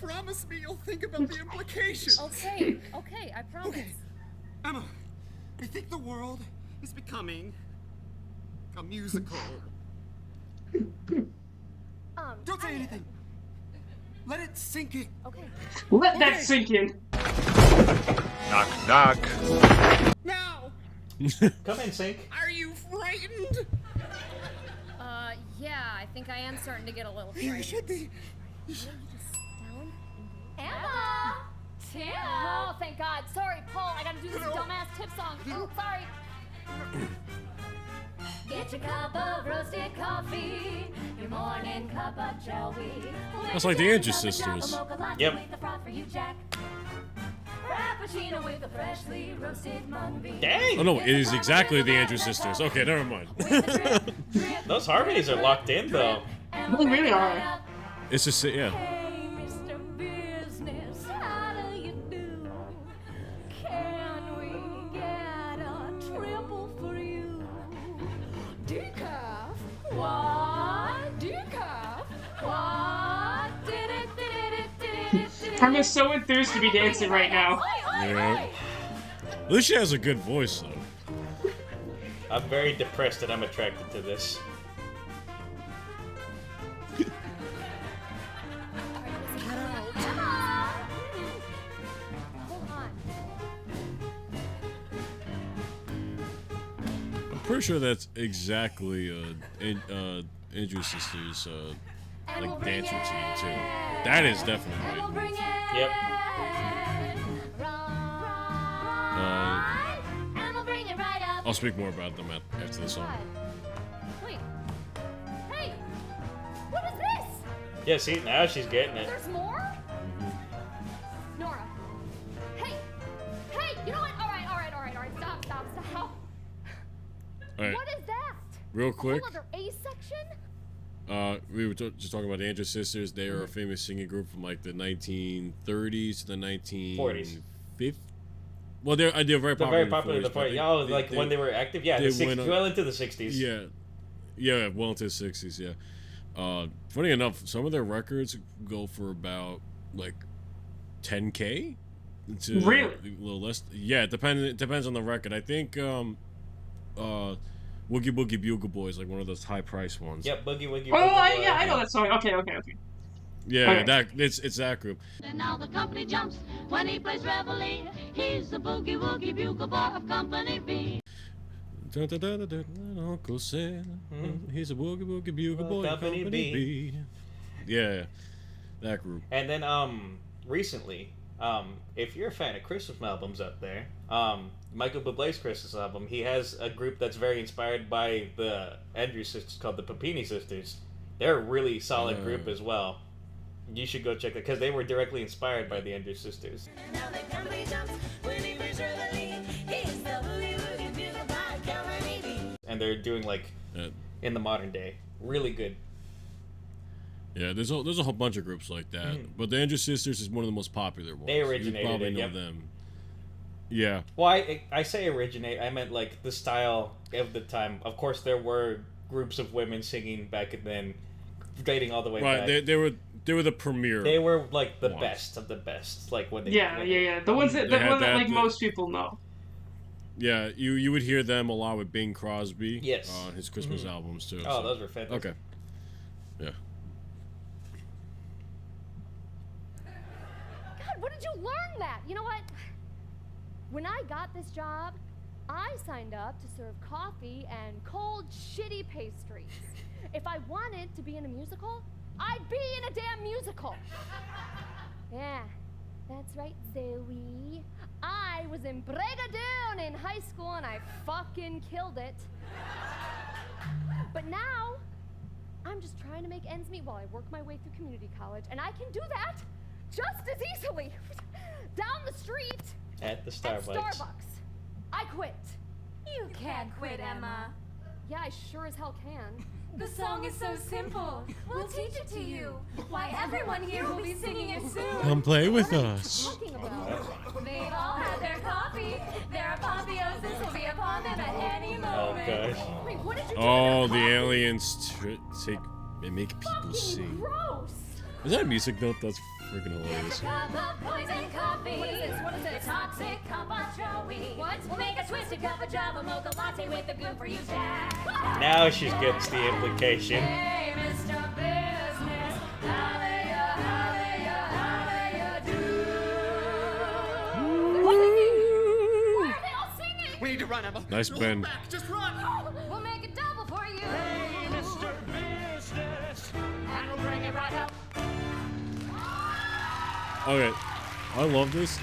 Promise me you'll think about the implications. Okay, I promise. Okay. Emma, I think the world is becoming a musical. Don't say anything. Let it sink in. Okay. Let that sink in. Knock, knock. Now, come in, Sink. are you frightened? Yeah, I think I am starting to get a little You frightened. should be. Down. Emma! Tim! Oh, thank God. Sorry, Paul. I gotta do this dumbass tip song. Oh, sorry. Get your cup of roasted coffee, your morning cup of Joey. That's like the Andrews sisters. Yep. Frappuccino with a freshly roasted mung bean. Dang! Oh no, it is exactly the Andrews sisters. Okay, never mind. Those harmonies are locked in though. They really are. It's just yeah. Hey, Mr. Business, how do you do? Can we get a triple for you? Decaf? What? Decaf? What? I'm just so enthused to be dancing right now. Yeah. At least she has a good voice though. I'm very depressed that I'm attracted to this. Hold on. I'm pretty sure that's exactly Andrews sisters like dance routine too. That is definitely. Yep. I'll speak more about them after the song. Wait. Hey! What is this? Yeah, see, now she's getting it. There's more? Nora. Hey! Hey! You know what? Alright. Stop. Alright. What is that? Real quick. A whole other A section? We were just talking about the Andrews sisters. They are a famous singing group from like the 1930s to the 1950s. Well, they're very popular. They're very popular in the 40s. 40s. Oh, like when they were active? Yeah, well into the 60s. Yeah, well into the 60s, yeah. Funny enough, some of their records go for about like 10K. to Really? a little less. Yeah, it depends on the record. I think Woogie Boogie Bugle Boy is like one of those high price ones. Yep, Boogie-Woogie. Oh, Bugle yeah, Boy. I know that song. Okay. Yeah, Okay. that it's that group. And now the company jumps when he plays reveille. He's the Boogie-Woogie Bugle Boy of Company B. Uncle Sam, he's a Woogie Boogie Bugle Boy of Company Company B. B. Yeah, that group. And then recently, if you're a fan of Christmas albums out there, Michael Bublé's Christmas album, he has a group that's very inspired by the Andrews sisters called the Puppini sisters. They're a really solid group as well. You should go check that because they were directly inspired by the Andrews sisters. Now the company jumps when he plays reveille. He's the Boogie-Woogie Bugle Boy of Company B. And they're doing like in the modern day, really good. Yeah, there's a whole bunch of groups like that, but the Andrews Sisters is one of the most popular ones. They originated You probably it, know yep. them. Yeah. Well, I say originate. I meant like the style of the time. Of course, there were groups of women singing back then, dating all the way back. Right, they were the premier. They were like the ones. best of the best. Like when they Yeah. The ones that like the- most people know. Yeah, you would hear them a lot with Bing Crosby. Yes. On his Christmas albums too. Oh, those were fantastic. Okay. Yeah. God, where did you learn that? You know what? When I got this job, I signed up to serve coffee and cold, shitty pastries. If I wanted to be in a musical, I'd be in a damn musical. Yeah, that's right, Zoe. I was in Brigadoon in high school and I fucking killed it. But now, I'm just trying to make ends meet while I work my way through community college, and I can do that just as easily down the street At the at Starbucks. Starbucks. I quit. You can't quit, Emma. Yeah, I sure as hell can. The song is so simple. We'll teach it to you. Why, everyone here will be singing it soon. Come play with us. Talking about. They've all had their coffee. Their apotheosis will be upon them at any moment. gosh. Wait, what did you do? Oh, the aliens take and make people sing. Gross. Is that a music note? That's freaking hilarious. Cup of poison coffee. What is this? What is this? The toxic cup of Joey. What? We'll make a twisted cup of Java mocha latte with the goop for you, Jack. Now she gets the implication. Hey, Mr. Business, how do you do? Why are they all singing? We need to run, Emma. Nice Look bend. back, just run. We'll make it double for you. Hey, Mr. Business. And we'll bring it right up. Okay, I love this,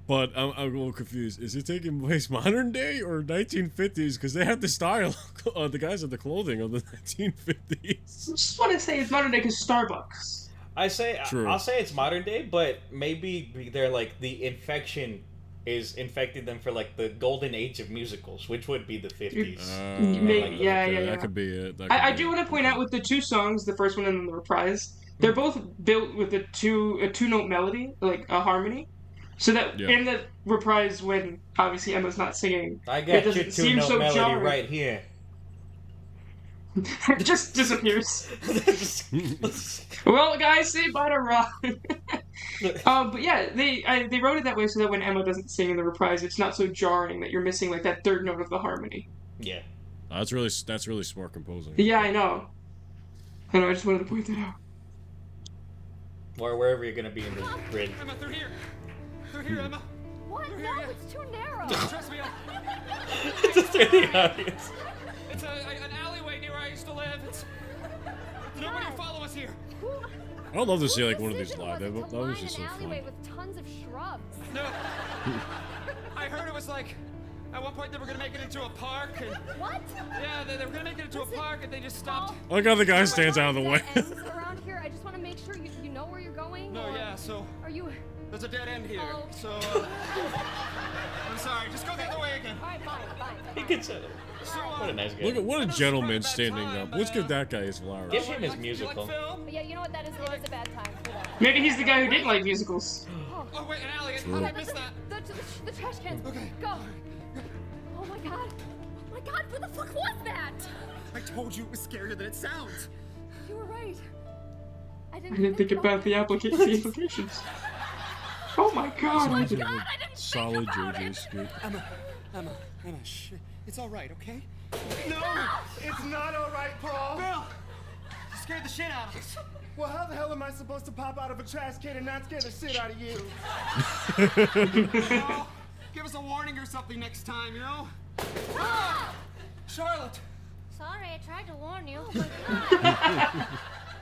but I'm a little confused. Is it taking place modern day or 1950s? Because they have the style, the guys have the clothing of the 1950s. I just want to say it's modern day because Starbucks. I say True. I'll say it's modern day, but maybe they're like the infection is infected them for like the golden age of musicals, which would be the 50s. Maybe, yeah. That could be it. I do want to point out with the two songs, the first one and then the reprise, they're both built with a two-note melody, like a harmony. So that in the reprise, when obviously Emma's not singing, I it got your doesn't seem two-note so melody jarring. right here. It just disappears. Well, guys, say bye to Rob. But yeah, they wrote it that way so that when Emma doesn't sing in the reprise, it's not so jarring that you're missing like that third note of the harmony. Yeah. That's really smart composing. Yeah, I know. I just wanted to point that out. Or wherever you're gonna be in the grid. Emma, through here. Through here, Emma. What? Through No, here, it's too narrow. Trust me. Just in the audience. It's an alleyway near where I used to live. Nobody follow us here. I would love to see like one of these live. That was Line just so an alleyway fun. with tons of shrubs. No. I heard it was like, at one point they were gonna make it into a park. And, What? yeah, they were gonna make it into a park and they just stopped. I like how the guy stands out of the way. Ends around here. I just want to make sure you know where you're going. No, or yeah, so Are you? there's a dead end here. Oh. So, I'm sorry, just go the other way again. All right, fine. He can say So, what a nice guy. Look at what a gentleman standing up. Let's give that guy his flowers. Give him his musical. But yeah, you know what? It is a bad time for that. Maybe he's the guy who didn't like musicals. Oh, wait, an alley. True. How did I miss that? The trash cans. Okay. Go. Oh my god. Oh my god, what the fuck was that? I told you it was scarier than it sounds. You were right. I I didn't think about the implications. Oh my god! I didn't solid JJ skit. Emma, shh. It's all right, okay? No, it's not all right, Paul. Bill, you scared the shit out of us. Well, how the hell am I supposed to pop out of a trash can and not scare the shit out of you? Oh, give us a warning or something next time, you know? Ah! Charlotte! Sorry, I tried to warn you.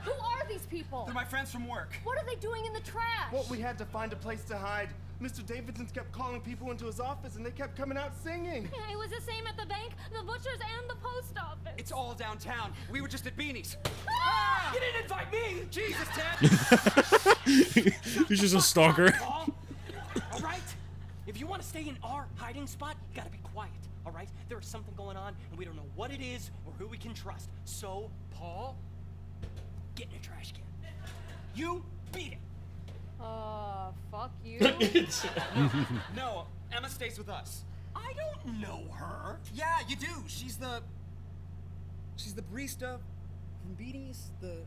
Who are these people? They're my friends from work. What are they doing in the trash? Well, we had to find a place to hide. Mr. Davidson's kept calling people into his office, and they kept coming out singing. Yeah, it was the same at the bank, the butcher's, and the post office. It's all downtown. We were just at Beanie's. Ah! You didn't invite me! Jesus, Ted! He's just a stalker. Paul, all right? If you want to stay in our hiding spot, you gotta be quiet, all right? There is something going on, and we don't know what it is or who we can trust. So, Paul, get in a trash can. You beat it. Fuck you. No, Emma stays with us. I don't know her. Yeah, you do. She's the barista from Beanie's. The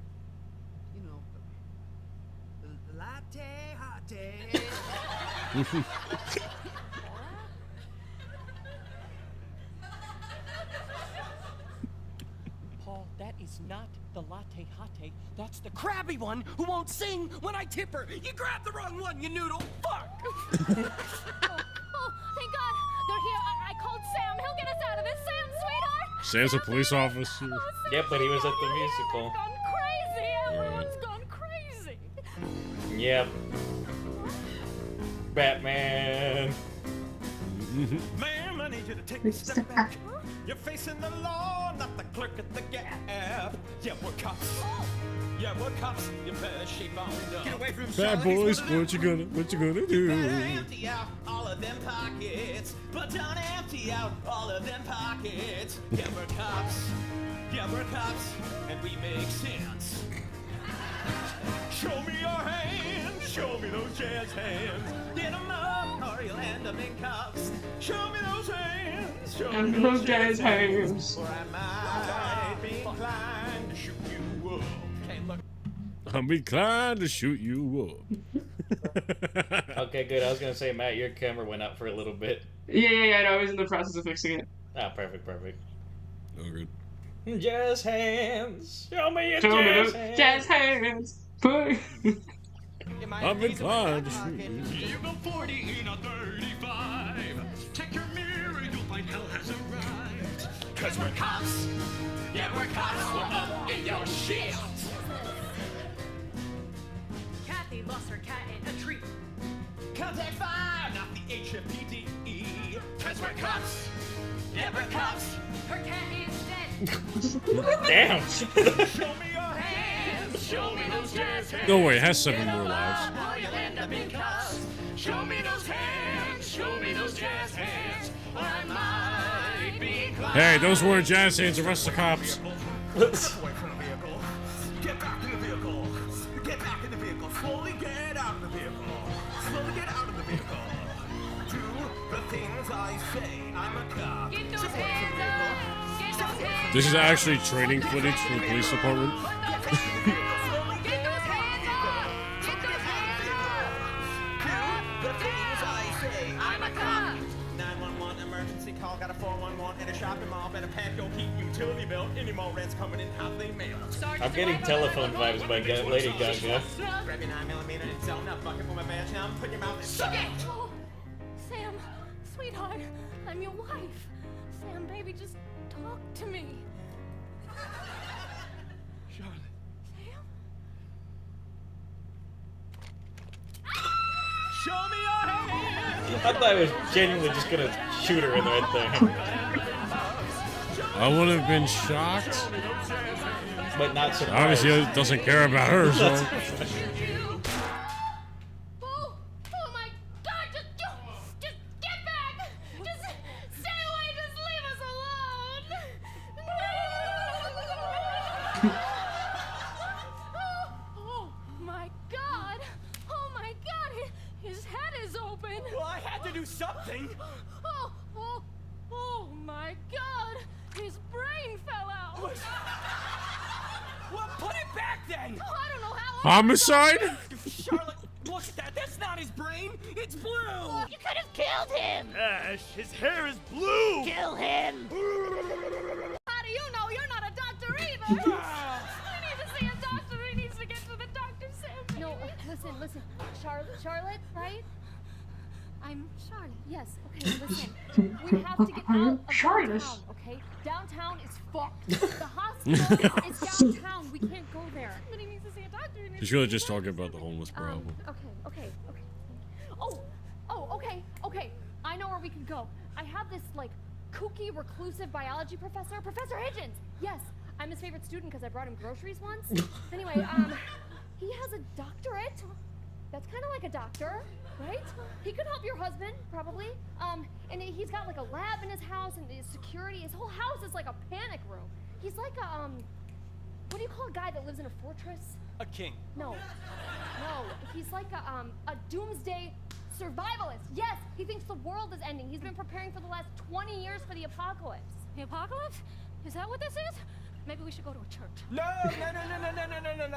latte hottie. Paul, that is not the latte hottie. That's the crabby one who won't sing when I tip her. You grabbed the wrong one, you noodle. Fuck. Oh, thank God. They're here. I called Sam. He'll get us out of this. Sam, sweetheart. Sam's a police officer. Yep, but he was at the musical. Gone crazy. Everyone's gone crazy. Yep. Batman. Ma'am, I need you to take a step back. You're facing the law, not the clerk at the Gap. Yeah, we're cops. Yeah, we're cops. You better shape on up. Get away from him, Bad Charlotte. boys, what you gonna do? Better empty out all of them pockets, but don't empty out all of them pockets. Yeah, we're cops. Yeah, we're cops, and we make sense. Show me your hands. Show me those jazz hands. Get 'em up, or you'll end up in cuffs. Show me those hands. Show And me those jazz hands. Or I might be inclined to shoot you up. Okay, look. I'm inclined to shoot you up. Okay, good. I was gonna say, Matt, your camera went out for a little bit. Yeah, no, I was in the process of fixing it. Ah, perfect. Oh, good. Jazz hands. Show me your Show me jazz those hands. jazz hands. Put. I'm inclined to shoot you. You go 40 in a 35. Check your mirror, you'll find hell has arrived. Cause we're cops. Yeah, we're cops. We're up in your shit. Kathy lost her cat in a tree. Contact 5, not the HFPD. Cause we're cops. Yeah, we're cops. Her cat is dead. Damn. Show me your hands. Show me those jazz hands. No way, it has 7 more lives. Or you'll end up in cuffs. Show me those hands. Show me those jazz hands. Or I might be inclined. Hey, those weren't jazz hands, arrest the cops. Step away from the vehicle. Get back in the vehicle. Get back in the vehicle. Slowly get out of the vehicle. Slowly get out of the vehicle. Do the things I say. I'm a cop. Get those Step away from hands the vehicle. up. Get those hands This is actually training footage from the police department. Get those hands up. Get those hands up. The things I say. I'm a cop. 911 emergency call. Got a 411 at a shopping mall. Better pack your heat utility bill. Any more rents coming in hot they mail. I'm getting telephone vibes by Lady Gaga. Grab your 9mm and zone up. Bucket for my badge. Now I'm putting your mouth in. Suck it! Oh, Sam, sweetheart, I'm your wife. Sam, baby, just talk to me. Charlotte. Sam? Show me your hands. I thought I was genuinely just gonna shoot her in right there. I would have been shocked. But not surprised. Obviously, it doesn't care about her, so. Oh my God, just get back. Just stay away, just leave us alone. Oh my God. Oh my God, his head is open. Well, I had to do something. Oh my God, his brain fell out. Well, put it back then. Oh, I don't know how. Homicide? Charlotte, Look at that. That's not his brain. It's blue. You could have killed him. Ash, his hair is blue. Kill him. How do you know you're not a doctor either? We need to see a doctor. He needs to get to the doctor, Sam. No, listen. Charlotte, right? I'm Charlotte. Yes. Okay. Listen. We have to get out of downtown. Okay. Downtown is fucked. The hospital is downtown. We can't go there. But he needs to see a doctor. She's really just talking about the homeless problem. Okay. Okay. I know where we can go. I have this like kooky reclusive biology professor, Professor Hitchens. Yes, I'm his favorite student because I brought him groceries once. Anyway, he has a doctorate. That's kind of like a doctor, right? He could help your husband, probably. And he's got like a lab in his house and his security. His whole house is like a panic room. He's like a, what do you call a guy that lives in a fortress? A king. No. He's like a doomsday survivalist. Yes, he thinks the world is ending. He's been preparing for the last 20 years for the apocalypse. The apocalypse? Is that what this is? Maybe we should go to a church. No,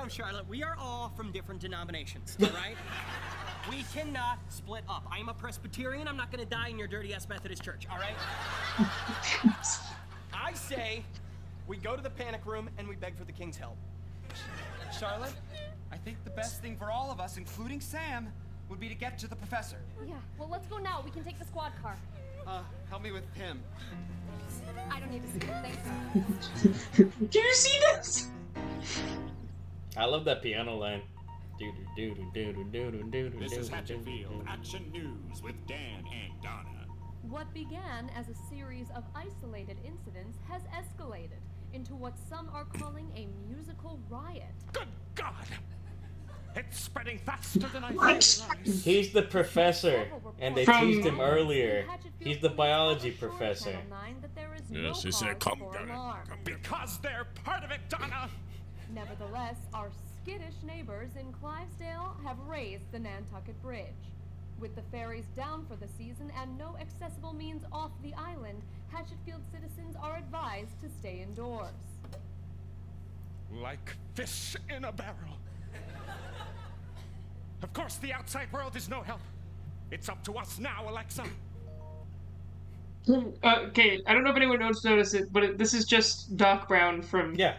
Charlotte. We are all from different denominations, all right? We cannot split up. I am a Presbyterian. I'm not going to die in your dirty-ass Methodist church, all right? I say we go to the panic room and we beg for the king's help. Charlotte, I think the best thing for all of us, including Sam, would be to get to the professor. Yeah, well, let's go now. We can take the squad car. Help me with him. I don't need to see it. Thanks. Do you see this? I love that piano line. This is Hatchet Action News with Dan and Donna. What began as a series of isolated incidents has escalated into what some are calling a musical riot. Good God! It's spreading faster than I thought. He's the professor, and they teased him earlier. He's the biology professor. Yes, he said, come down. Because they're part of it, Donna! Nevertheless, our skittish neighbors in Clivesdale have raised the Nantucket Bridge. With the ferries down for the season and no accessible means off the island, Hatchetfield citizens are advised to stay indoors. Like fish in a barrel. Of course, the outside world is no help. It's up to us now, Alexa. Okay, I don't know if anyone noticed it, but this is just Doc Brown from Back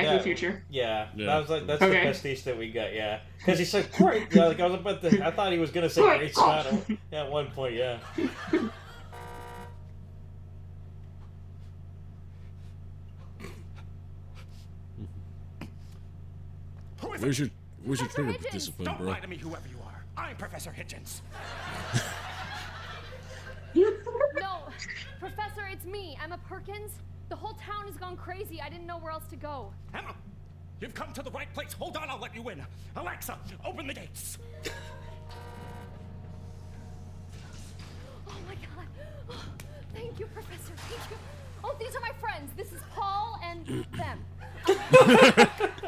to the Future. Yeah, Yeah. that was like that's Okay. the pastiche that we got. Yeah, because he said great. Yeah, like I was about to. I thought he was gonna say Great Scott at one point. Yeah. Where's your trigger discipline, Don't bro? lie to me, whoever you are. I'm Professor Hitchens. No, Professor, it's me. Emma Perkins. The whole town has gone crazy. I didn't know where else to go. Emma, you've come to the right place. Hold on, I'll let you in. Alexa, open the gates. Oh my God. Oh, thank you, Professor. Thank you. Oh, these are my friends. This is Paul and them.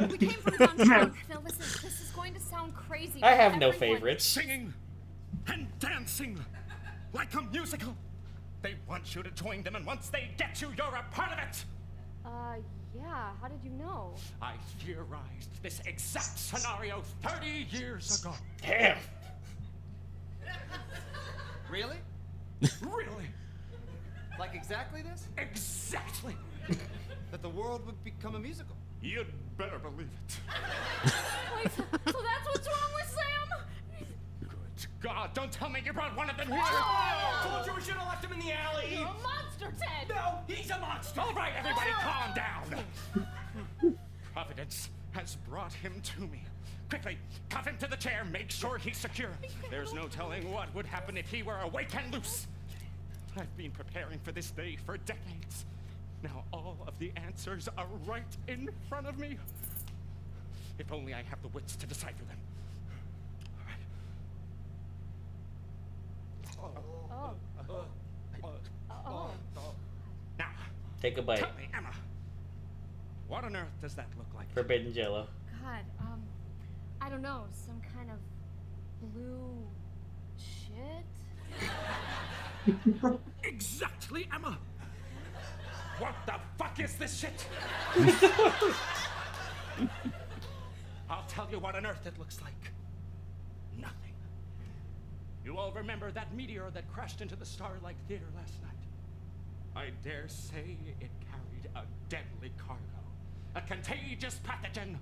We came from downtown. Now listen, this is going to sound crazy. I have no Everyone- favorites. Singing and dancing like a musical. They want you to join them, and once they get you, you're a part of it. Yeah. How did you know? I theorized this exact scenario 30 years ago. Damn. Really? Really? Like exactly this? Exactly. That the world would become a musical. You'd better believe it. Wait, so that's what's wrong with Sam? Good God, don't tell me you brought one of them here. Told you we should have left him in the alley. You're a monster, Ted. No, he's a monster. All right, everybody, calm down. Providence has brought him to me. Quickly, cuff him to the chair. Make sure he's secure. There's no telling what would happen if he were awake and loose. I've been preparing for this day for decades. Now all of the answers are right in front of me. If only I have the wits to decipher them. All right. Now, Take a bite. tell me, Emma, what on earth does that look like? Forbidden Jello. God, I don't know. Some kind of blue shit? Exactly, Emma. What the fuck is this shit? I'll tell you what on earth it looks like. Nothing. You all remember that meteor that crashed into the Starlight Theater last night? I dare say it carried a deadly cargo, a contagious pathogen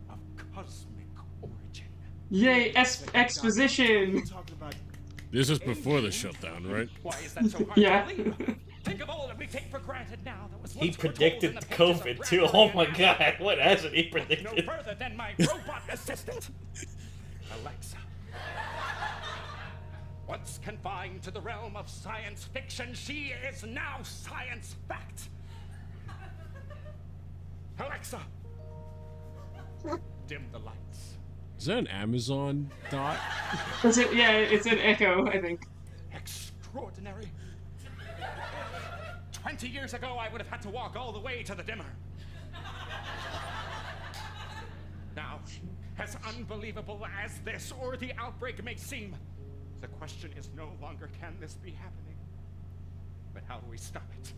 of cosmic origin. Yay, exposition! This is before the shutdown, right? Why is that so hard Yeah. to believe? Think of all that we take for granted now that was He once predicted foretold in the pages COVID of too. Bradbury Oh and my Hatchet. god, what hasn't he Look predicted? no further than my robot assistant, Alexa. Once confined to the realm of science fiction, she is now science fact. Alexa, dim the lights. Is that an Amazon dot? Is it? Yeah, it's an Echo, I think. Extraordinary. 20 years ago, I would have had to walk all the way to the dimmer. Now, as unbelievable as this or the outbreak may seem, the question is no longer can this be happening, but how do we stop it?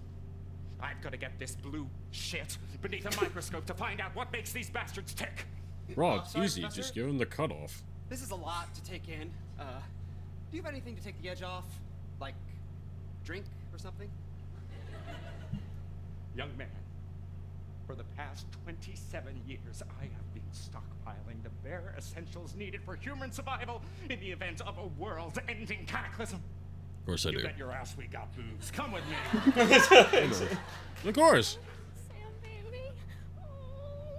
I've got to get this blue shit beneath a microscope to find out what makes these bastards tick. Bro, it's sorry, easy. Professor? Just give him the cutoff. This is a lot to take in. Do you have anything to take the edge off? Like, drink or something? Young man, for the past 27 years, I have been stockpiling the bare essentials needed for human survival in the event of a world-ending cataclysm. Of course I You do. bet your ass we got booze. Come with me. Of course.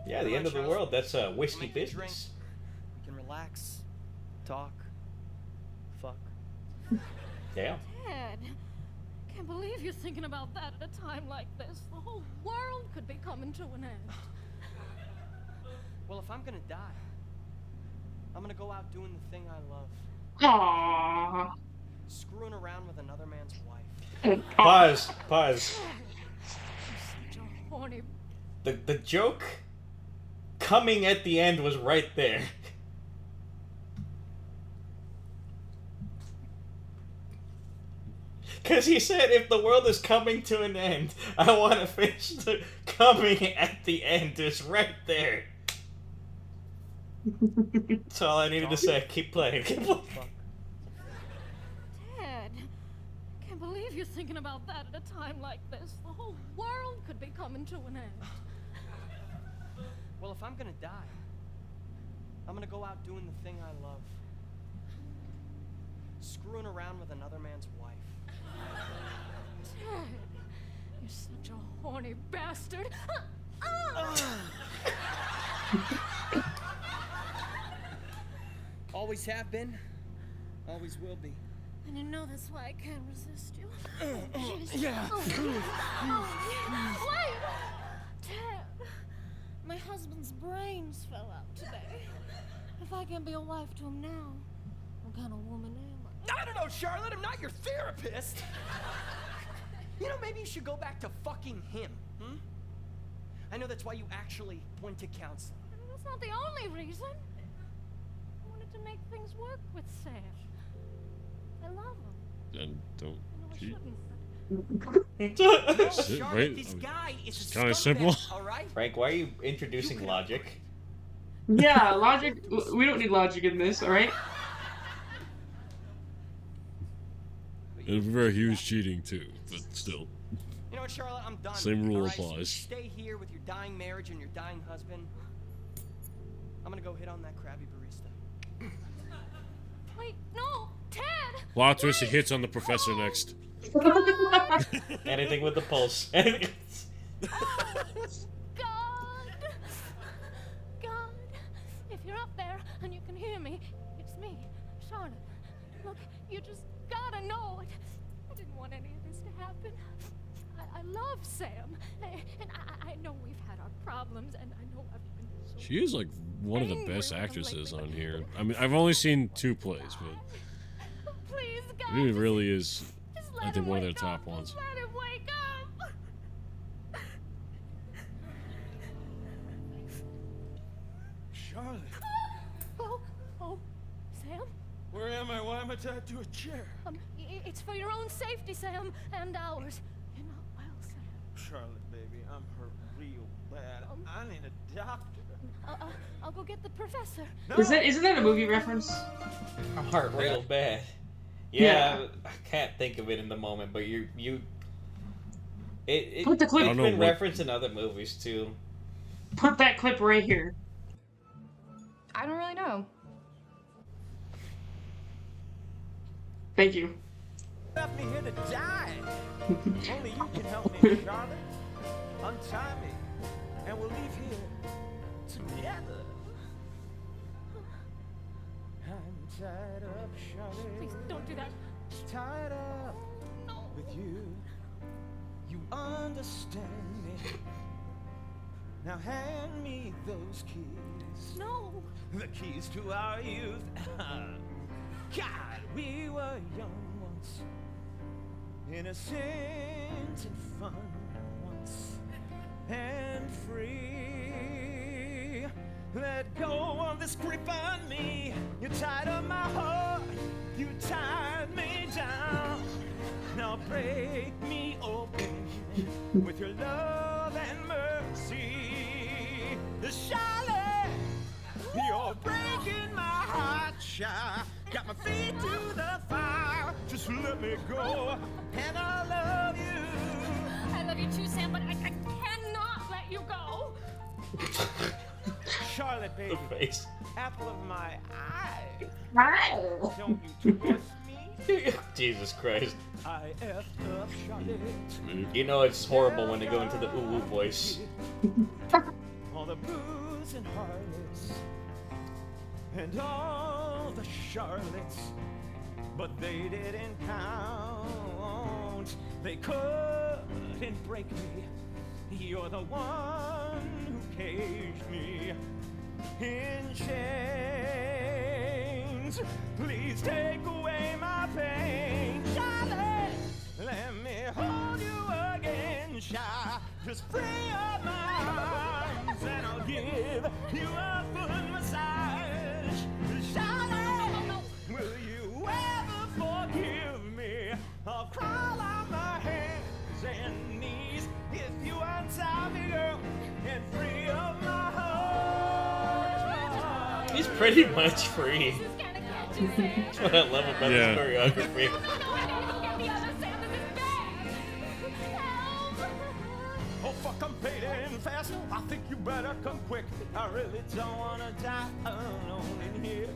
Yeah, the end of the world. That's a whiskey Make you drink. business. We can relax, talk, fuck. Damn. Ted, can't believe you're thinking about that at a time like this. The whole world could be coming to an end. Well, if I'm gonna die, I'm gonna go out doing the thing I love. Aww. Screwing around with another man's wife. Pause. Pause. Such a horny. The joke coming at the end was right there. Because he said, if the world is coming to an end, I want to finish the coming at the end. It's right there. That's all I needed to say. Keep playing. Keep playing. Ted, can't believe you're thinking about that at a time like this. The whole world could be coming to an end. Well, if I'm gonna die, I'm gonna go out doing the thing I love. Screwing around with another man's wife. Ted, you're such a horny bastard. Always have been, always will be. And you know that's why I can't resist you. Yeah. Wait! Ted, my husband's brains fell out today. If I can't be a wife to him now, what kind of woman am I? I don't know, Charlotte, I'm not your therapist. You know, maybe you should go back to fucking him, I know that's why you actually went to counseling. That's not the only reason. I wanted to make things work with Sam. I love him. Then don't cheat. No, Shit, Charlotte, right? this guy is a Kinda scumbag, simple. all right? Frank, why are you introducing logic? Yeah, logic. We don't need logic in this, alright? It's very huge cheating too, but still. You know what, Charlotte? I'm done. Same rule all right? So you applies. stay here with your dying marriage and your dying husband. I'm gonna go hit on that crabby barista. Wait, no! Ted! Plot twist, he hits on the professor next. Anything with the pulse. God, if you're up there and you can hear me, it's me, Charlotte. Look, you just gotta know it. I didn't want any of this to happen. I love Sam, and I know we've had our problems, and I know I've been so She is like one of the best actresses on here. I mean, I've only seen 2 plays, but Please, God, it really is, just I let think, him one of their wake top up. ones. Just let him wake up. Charlotte, Oh, Sam? where am I? Why am I tied to a chair? It's for your own safety, Sam, and ours. You're not well, Sam. Charlotte, baby, I'm hurt real bad. I need a doctor. I'll go get the professor. Isn't that a movie reference? I'm hurt real bad. Yeah, I can't think of it in the moment, but Put the clip. It's been referenced in other movies too. Put that clip right here. I don't really know. Thank you. Left me here to die. Only you can help me, Charlotte. Untie me, and we'll leave here together. I'm tied up, Charlotte. Please don't do that. Tied up with you. You understand me. Now hand me those keys. No. The keys to our youth. God, we were young once. Innocent and fun once. And free. Let go of this grip on me. You tied up my heart. You tied me down. Now break me open with your love and mercy. Charlotte, you're breaking my heart, child. Got my feet to the fire. Just let me go, and I love you. I love you too, Sam, but I cannot let you go. Charlotte, baby. The face. Apple of my eye. Don't you trust me? Jesus Christ. I effed up, Charlotte. You know it's horrible when they go into the ooh voice. All the booze and harlots and all the Charlottes, but they didn't count. They couldn't break me. You're the one who caged me in chains. Please take away my pain, Charlotte. Let me hold you again, child. Just free up my arms and I'll give you a good massage. Charlotte, will you ever forgive me? I'll crawl on my hands and knees if you untie me, girl, and free up my heart. He's pretty much free. That's what I love about this choreography. Oh fuck, I'm fading fast. I think you better come quick. I really don't wanna die alone in here.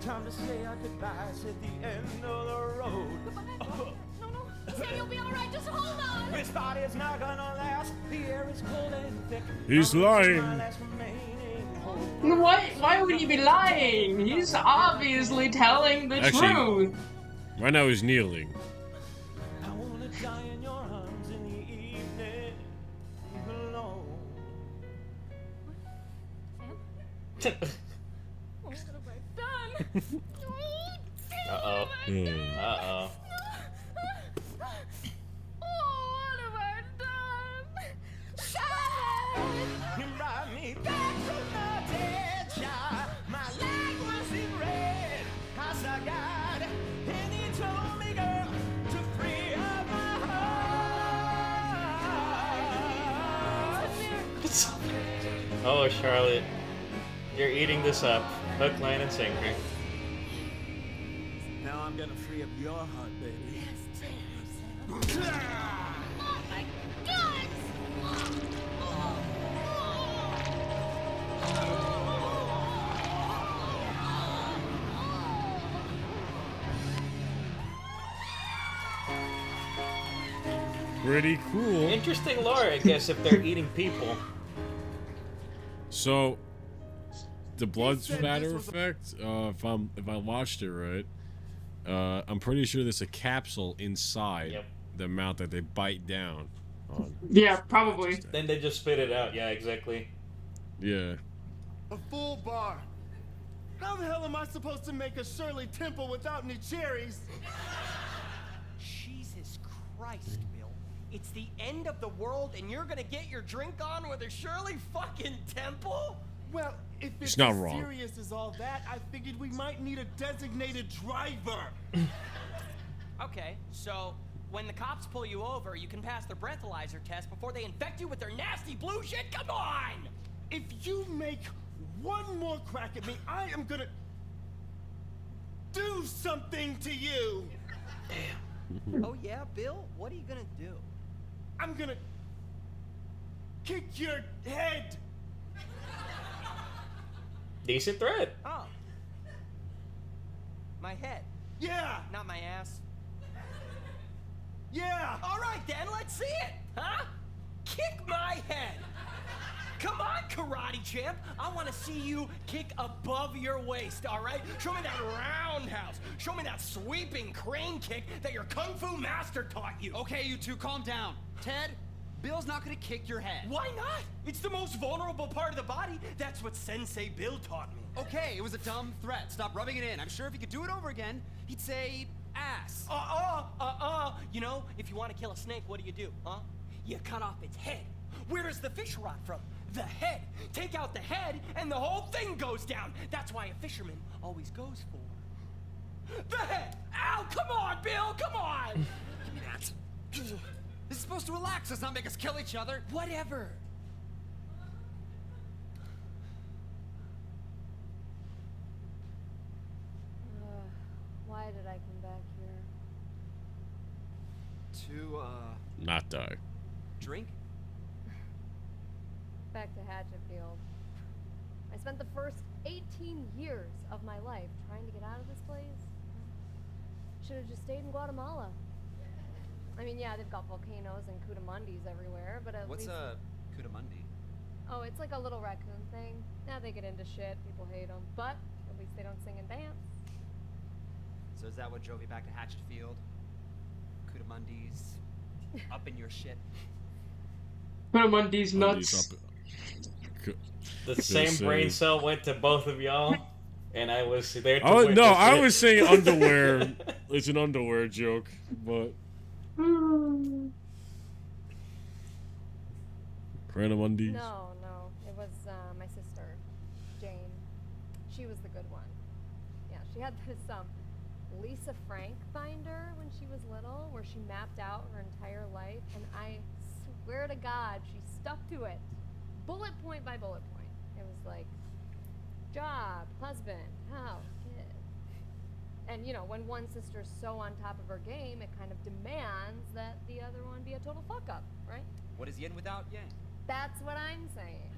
Time to say our goodbyes at the end of the road. No. Sam, you'll be alright. Just hold on. This body's not gonna last. The air is cold and thick. He's lying. Why would he be lying? He's obviously telling the truth. Right now he's kneeling. I wanna die in your arms in the evening alone. Sam? What have I done? Uh-oh. Uh-oh. What have I done? You brought me back from the dead, child. My leg was in red. I saw God, and he told me, girl, to free up my heart. Oh, Charlotte. You're eating this up. Hook, line, and sinker. Now I'm gonna free up your heart, baby. Oh my God! Pretty cool. Interesting lore, I guess, if they're eating people. So, the blood spatter effect. If I watched it right, I'm pretty sure there's a capsule inside the mouth that they bite down on. Yeah, probably. Then they just spit it out. Yeah, exactly. Yeah. A full bar. How the hell am I supposed to make a Shirley Temple without any cherries? Jesus Christ, Bill. It's the end of the world and you're gonna get your drink on with a Shirley fucking Temple? Well, if it's not as wrong. serious as all that, I figured we might need a designated driver. Okay, so when the cops pull you over, you can pass their breathalyzer test before they infect you with their nasty blue shit? Come on! If you make one more crack at me, I am gonna do something to you. Oh yeah, Bill? What are you gonna do? I'm gonna kick your head. Decent threat. Oh. My head. Yeah. Not my ass. Yeah. All right, then, let's see it, huh? Kick my head. Come on, karate champ. I want to see you kick above your waist, all right? Show me that roundhouse. Show me that sweeping crane kick that your kung fu master taught you. Okay, you two, calm down. Ted, Bill's not gonna kick your head. Why not? It's the most vulnerable part of the body. That's what Sensei Bill taught me. Okay, it was a dumb threat. Stop rubbing it in. I'm sure if he could do it over again, he'd say ass. You know, if you want to kill a snake, what do? Huh? You cut off its head. Where does the fish rot from? The head. Take out the head, and the whole thing goes down. That's why a fisherman always goes for the head. Ow, come on, Bill, come on. Give me that. This is supposed to relax us, not make us kill each other. Whatever. Why did I come back here? To, Not die. drink? Back to Hatchetfield. I spent the first 18 years of my life trying to get out of this place. Should have just stayed in Guatemala. I mean, yeah, they've got volcanoes and cootamundis everywhere, but at What's least... a cootamundi? Oh, it's like a little raccoon thing. Now they get into shit, people hate them, but at least they don't sing and dance. So is that what drove you back to Hatchetfield? Cootamundis? Up in your shit? Cootamundi's nuts. The same brain cell went to both of y'all, and I was there to Oh witness no, I it. was saying underwear. It's an underwear joke, but Cranamundis. No, it was my sister, Jane. She was the good one. Yeah, she had this Lisa Frank binder when she was little, where she mapped out her entire life, and I swear to God, she stuck to it, bullet point by bullet point. It was like job, husband, house, kid. And you know, when one sister's so on top of her game, it kind of demands that the other one be a total fuck up, right? What is yin without yang? That's what I'm saying.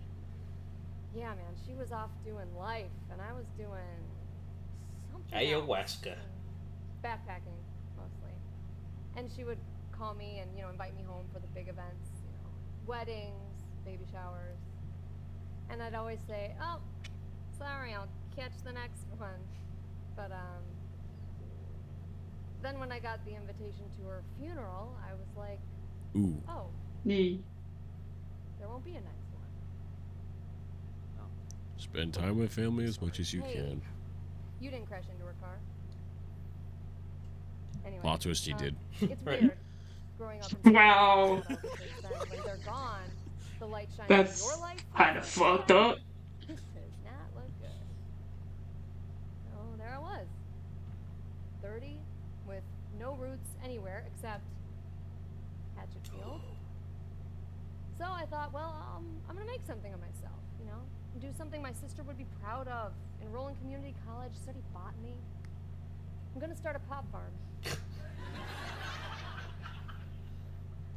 Yeah, man, she was off doing life, and I was doing something Ayahuasca. Backpacking, mostly. And she would call me and, you know, invite me home for the big events, you know, weddings, baby showers. And I'd always say, oh, sorry, I'll catch the next one. But, then when I got the invitation to her funeral, I was like, ooh. Oh, there won't be a next one. Spend time with family as much as you Hey, can. You didn't crash into her car. Anyway, Plot twist, you did. It's Right. weird growing up in Wow. when they're gone, the light shines That's on your life. kind of fucked up. This does not look good. So there I was, 30, with no roots anywhere except Hatchetfield. So I thought, well, I'm gonna make something of myself, you know, do something my sister would be proud of. Enroll in community college, study botany. I'm gonna start a pop farm.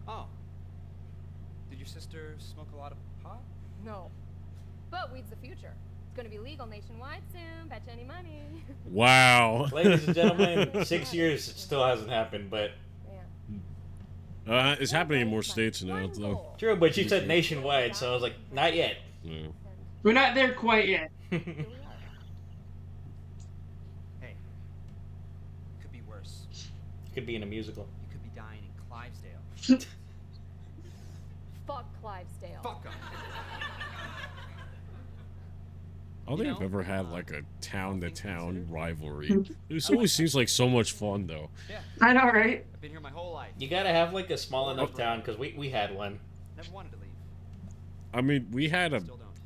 Oh. Did your sister smoke a lot of pot? No. But weed's the future. It's gonna be legal nationwide soon. Bet you any money. Wow. Ladies and gentlemen, 6 years still hasn't happened, but It's happening in more states now, though. true. But you said nationwide, so I was like, not yet. Yeah. We're not there quite yet. Hey. Could be worse. Could be in a musical. You could be dying in Clivesdale. Fuck Clivesdale. Fuck 'em. I don't think I've ever had like a town-to-town rivalry. This always seems like so much fun, though. Yeah. I know, right? I've been here my whole life. You gotta have like a small enough town, because we had one. Never wanted to leave. I mean, we had a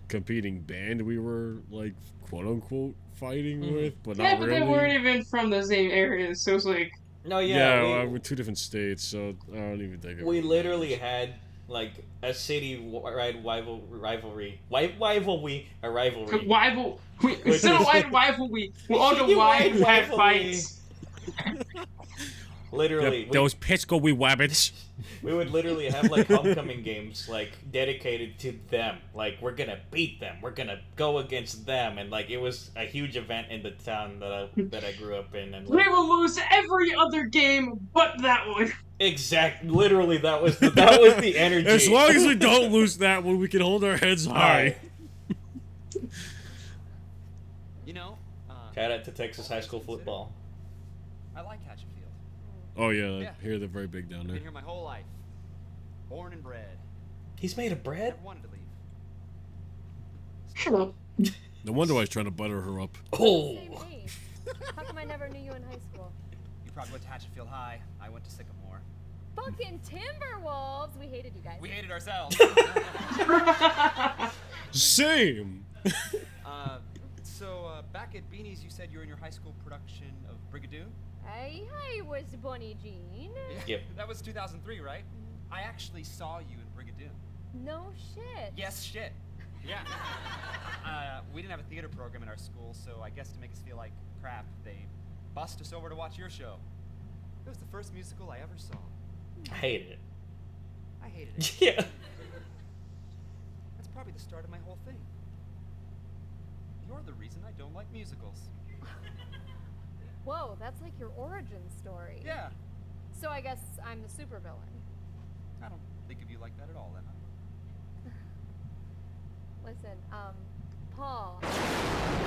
competing band we were like quote-unquote fighting with, but Yeah, not but really. they weren't even from the same areas, so it's like. No, we're two different states, so I don't even think. We literally had like a city-wide rivalry. A rivalry. Instead of wide rivalry, we're on the wide fights. Literally, Those Pisco wee wabbits. we would literally have like homecoming games like dedicated to them. Like we're gonna beat them. We're gonna go against them, and like it was a huge event in the town that I grew up in. And like, We will lose every other game but that one. Literally, that was the energy. As long as we don't lose that one, we can hold our heads high. You know, Shout out to Texas high school football. I like Hatchet. Oh yeah, Yeah. here they're very big down there. Been here my whole life. Born and bred. He's made of bread? Never wanted to leave. Hello. No wonder why he's trying to butter her up. Oh. How come I never knew you in high school? You probably went to Hatchetfield High. I went to Sycamore. Fucking Timberwolves! We hated you guys. We hated ourselves. Same. So back at Beanie's, you said you were in your high school production of Brigadoon? I was Bunny Jean. Yep. That was 2003, right? I actually saw you in Brigadoon. No shit. Yes, shit. Yeah. We didn't have a theater program in our school, so I guess to make us feel like crap, they bussed us over to watch your show. It was the first musical I ever saw. I hated it. I hated it. Yeah. That's probably the start of my whole thing. You're the reason I don't like musicals. Whoa, that's like your origin story. Yeah. So I guess I'm the supervillain. I don't think of you like that at all, then. Listen, Paul.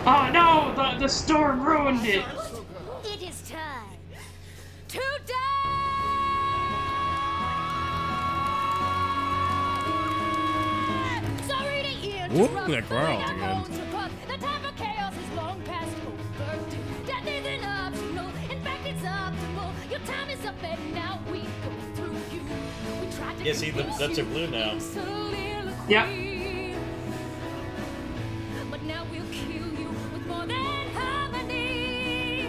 Oh no, the storm ruined it. It is time. Sorry to Ooh, that growl again. The time for chaos is long past overdue. That isn't optional. In fact, it's optimal. Your time is up and now we go through you. We tried to Yeah, see, the guts are blue now. Yep. But now we'll kill you with more than harmony.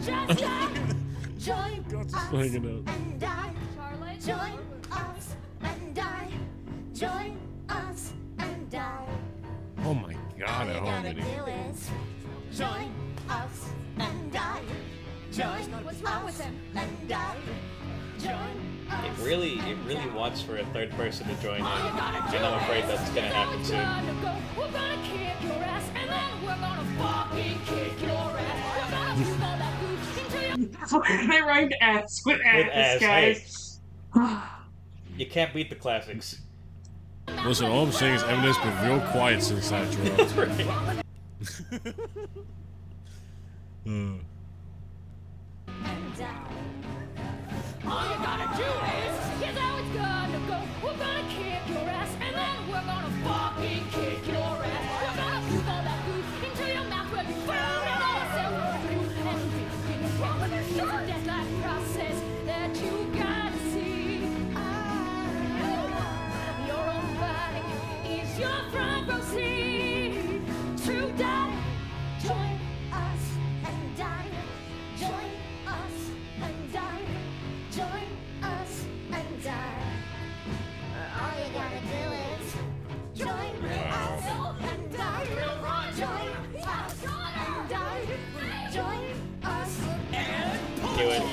Just like join us hanging out. and die. Charlotte. Join us and die. Join us and die. Oh my god, All at you home gotta video. do is join us and die. Join What's wrong with us him? and die. Join It really wants for a third person to join in, and I'm afraid that's gonna happen soon. We're gonna kick your ass, and then we're gonna fucking kick your ass. We're gonna move all that food into your They rhymed ass with ass, guys. You can't beat the classics. Listen, all I'm saying is Eminem's been real quiet since that dropped. All you gotta do is, here's how it's gonna go. We're gonna kick your ass, and then we're gonna fucking kick your ass. We're gonna move all that food into your mouth where you burn it all yourself through. And begin to walk with it's a death-like process that you gotta see. Your own body is your front row seat. To die, join us and die. Join us and die. Join us and die. All you gotta do is join us and die. Join us and die. Join us and Do it.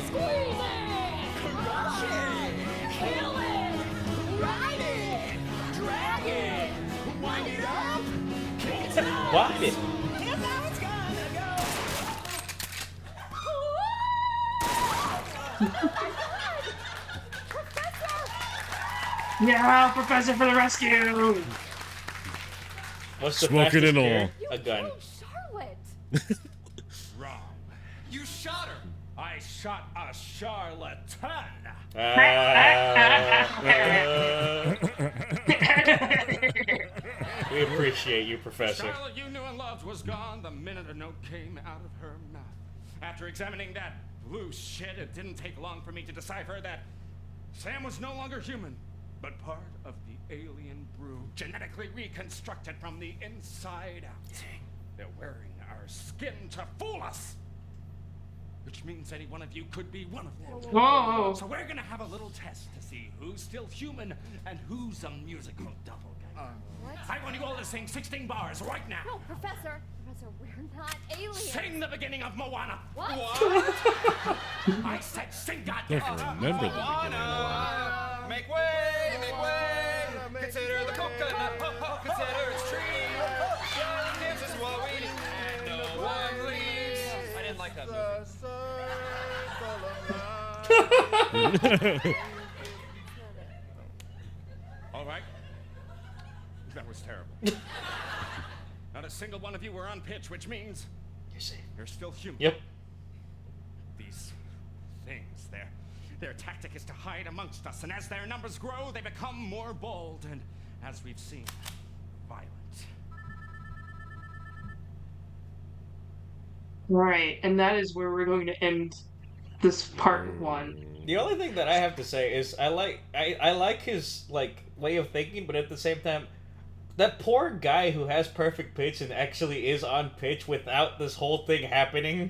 squeeze it, crush it, kill it, ride it, drag it, wind it up, kick it out. Wind it. Here's how it's gonna go. Yeah, Professor for the rescue. What's the Smoking fastest and all. gear? A gun. Charlotte. Wrong. You shot her. I shot a charlatan. We appreciate you, Professor. Charlotte you knew and loved was gone the minute a note came out of her mouth. After examining that blue shit, it didn't take long for me to decipher that Sam was no longer human, but part of the alien brew, genetically reconstructed from the inside out. They're wearing our skin to fool us. which means any one of you could be one of them. Whoa. So we're gonna have a little test to see who's still human and who's a musical doppelganger. What? I want you all to sing 16 bars right now. No, Professor. Professor, we're not aliens. Sing the beginning of Moana. What? I said sing I goddamn. don't remember the beginning. Make way, make way. Consider the coconut, consider its tree. This is what we need, and no one leaves. I didn't like that movie. All right. That was terrible. Not a single one of you were on pitch, which means you're still human. Yep. These things, their tactic is to hide amongst us, and as their numbers grow, they become more bold, and as we've seen, violent. Right, and that is where we're going to end this part 1. The only thing that I have to say is I like his like way of thinking, but at the same time, that poor guy who has perfect pitch and actually is on pitch without this whole thing happening,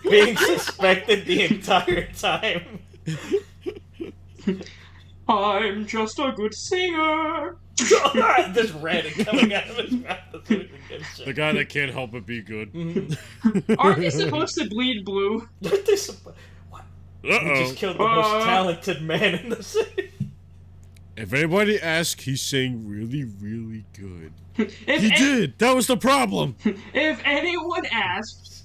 being suspected the entire time. I'm just a good singer. This red coming out of his mouth. The guy that can't help but be good. Aren't they supposed to bleed blue? Aren't they supposed? Uh-oh. He just killed the most talented man in the city. If anybody asks, he sang really, really good. He did! That was the problem! If anyone asks...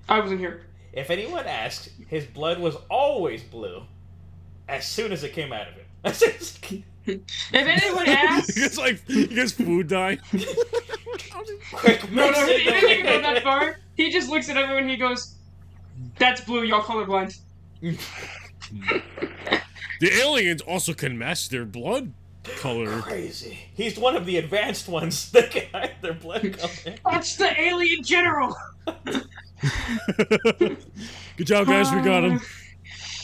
I wasn't here. If anyone asks, his blood was always blue. As soon as it came out of him. If anyone asks... he gets food dye. Quick, No, he didn't even go that far. He just looks at everyone and he goes, "That's blue, y'all colorblind." The aliens also can match their blood color. Crazy. He's one of the advanced ones that can hide their blood color. That's the alien general! Good job, guys. We got him.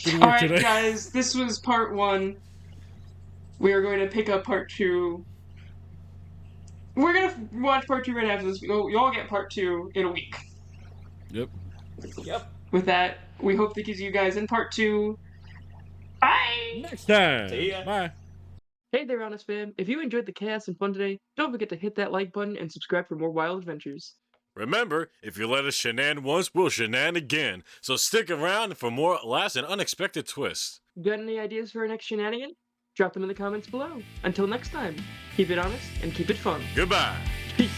Good work Alright, today. guys, this was part 1. We are going to pick up part 2. We're going to watch part 2 right after this. Y'all get part 2 in a week. Yep. With that, we hope that gives you guys in part 2. Bye! Next time. See ya. Bye. Hey there, Honest Fam. If you enjoyed the chaos and fun today, don't forget to hit that like button and subscribe for more wild adventures. Remember, if you let us shenan once, we'll shenan again. So stick around for more last and unexpected twists. Got any ideas for our next shenanigan? Drop them in the comments below. Until next time, keep it honest and keep it fun. Goodbye. Peace.